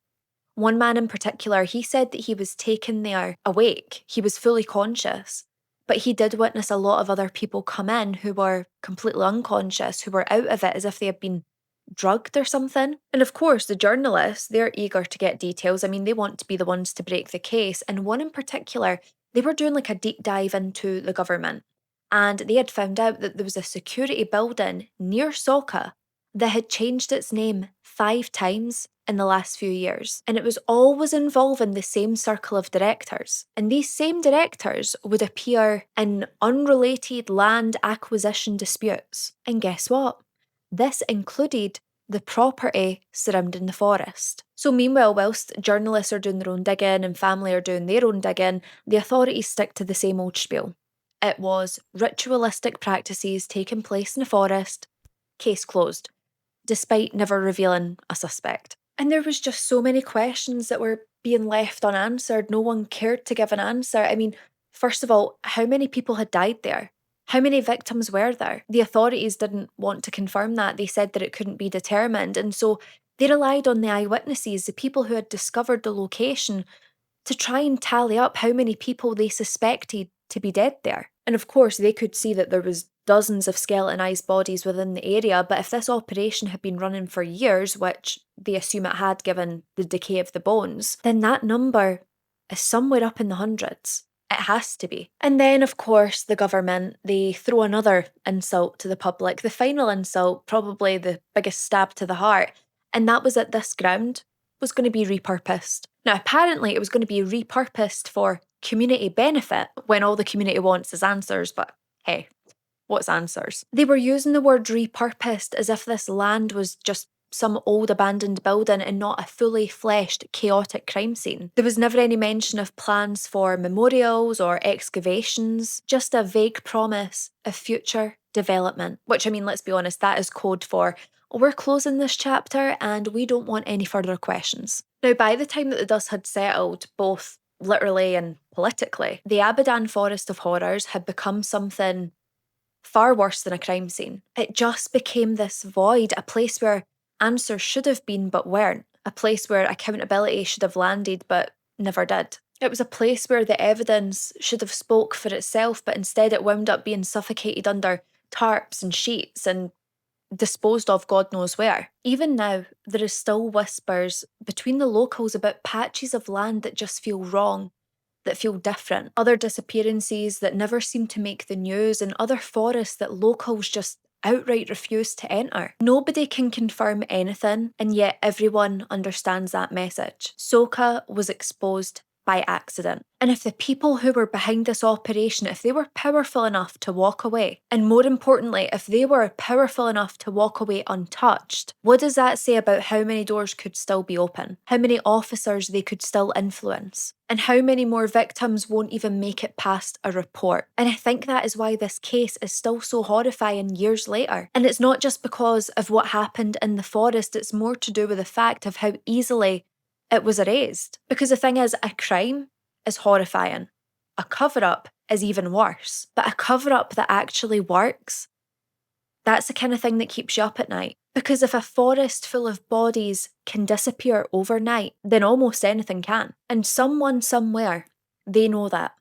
One man in particular, he said that he was taken there awake. He was fully conscious. But he did witness a lot of other people come in who were completely unconscious, who were out of it as if they had been drugged or something. And of course, the journalists, they're eager to get details. I mean, they want to be the ones to break the case. And one in particular, they were doing like a deep dive into the government. And they had found out that there was a security building near Soka that had changed its name 5 times in the last few years. And it was always involving the same circle of directors. And these same directors would appear in unrelated land acquisition disputes. And guess what? This included the property surrounding the forest. So meanwhile, whilst journalists are doing their own digging and family are doing their own digging, the authorities stick to the same old spiel. It was ritualistic practices taking place in the forest, case closed, despite never revealing a suspect. And there was just so many questions that were being left unanswered. No one cared to give an answer. I mean, first of all, how many people had died there? How many victims were there? The authorities didn't want to confirm that. They said that it couldn't be determined. And so they relied on the eyewitnesses, the people who had discovered the location, to try and tally up how many people they suspected to be dead there. And of course, they could see that there was dozens of skeletonized bodies within the area, but if this operation had been running for years, which they assume it had given the decay of the bones, then that number is somewhere up in the hundreds. It has to be. And then, of course, the government, they throw another insult to the public. The final insult, probably the biggest stab to the heart, and that was that this ground was going to be repurposed. Now, apparently it was going to be repurposed for community benefit when all the community wants is answers, but hey, what's answers? They were using the word repurposed as if this land was just some old abandoned building and not a fully fleshed, chaotic crime scene. There was never any mention of plans for memorials or excavations, just a vague promise of future development. Which, I mean, let's be honest, that is code for, we're closing this chapter and we don't want any further questions. Now, by the time that the dust had settled, both literally and politically, the Ibadan Forest of Horrors had become something far worse than a crime scene. It just became this void, a place where answers should have been but weren't, a place where accountability should have landed but never did. It was a place where the evidence should have spoke for itself, but instead it wound up being suffocated under tarps and sheets and disposed of God knows where. Even now, there is still whispers between the locals about patches of land that just feel wrong, that feel different, other disappearances that never seem to make the news, and other forests that locals just outright refuse to enter. Nobody can confirm anything, and yet everyone understands that message. Soka was exposed by accident. And if the people who were behind this operation, if they were powerful enough to walk away, and more importantly, if they were powerful enough to walk away untouched, what does that say about how many doors could still be open? How many officers they could still influence? And how many more victims won't even make it past a report? And I think that is why this case is still so horrifying years later. And it's not just because of what happened in the forest, it's more to do with the fact of how easily it was erased. Because the thing is, a crime is horrifying. A cover-up is even worse. But a cover-up that actually works, that's the kind of thing that keeps you up at night. Because if a forest full of bodies can disappear overnight, then almost anything can. And someone somewhere, they know that.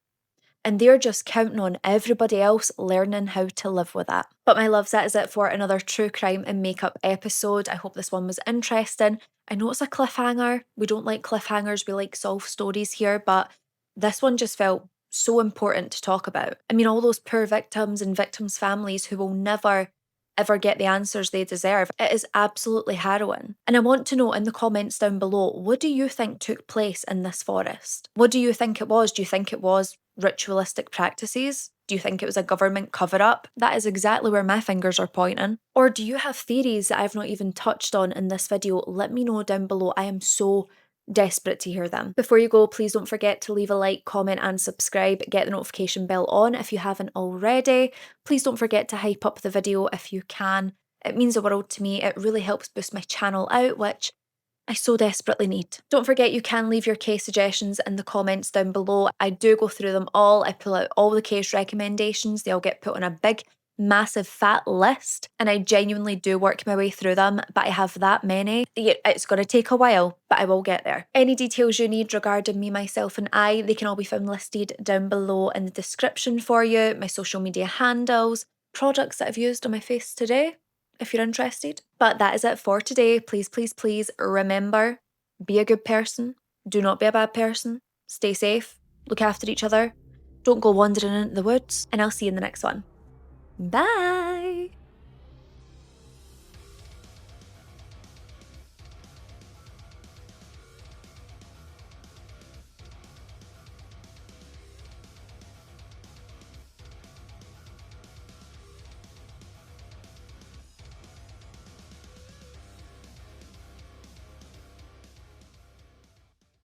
And they're just counting on everybody else learning how to live with that. But my loves, that is it for another true crime and makeup episode. I hope this one was interesting. I know it's a cliffhanger. We don't like cliffhangers, we like solved stories here, but this one just felt so important to talk about. I mean, all those poor victims and victims' families who will never ever get the answers they deserve. It is absolutely harrowing. And I want to know in the comments down below, what do you think took place in this forest? What do you think it was? Do you think it was ritualistic practices? Do you think it was a government cover-up? That is exactly where my fingers are pointing. Or do you have theories that I've not even touched on in this video? Let me know down below. I am so desperate to hear them. Before you go, please don't forget to leave a like, comment and subscribe. Get the notification bell on if you haven't already. Please don't forget to hype up the video if you can. It means the world to me. It really helps boost my channel out, which I so desperately need. Don't forget you can leave your case suggestions in the comments down below. I do go through them all. I pull out all the case recommendations. They all get put on a big, massive, fat list, and I genuinely do work my way through them, but I have that many. It's going to take a while, but I will get there. Any details you need regarding me, myself and I, they can all be found listed down below in the description for you. My social media handles, products that I've used on my face today, if you're interested. But that is it for today. Please, please, please remember, be a good person. Do not be a bad person. Stay safe. Look after each other. Don't go wandering into the woods. And I'll see you in the next one. Bye!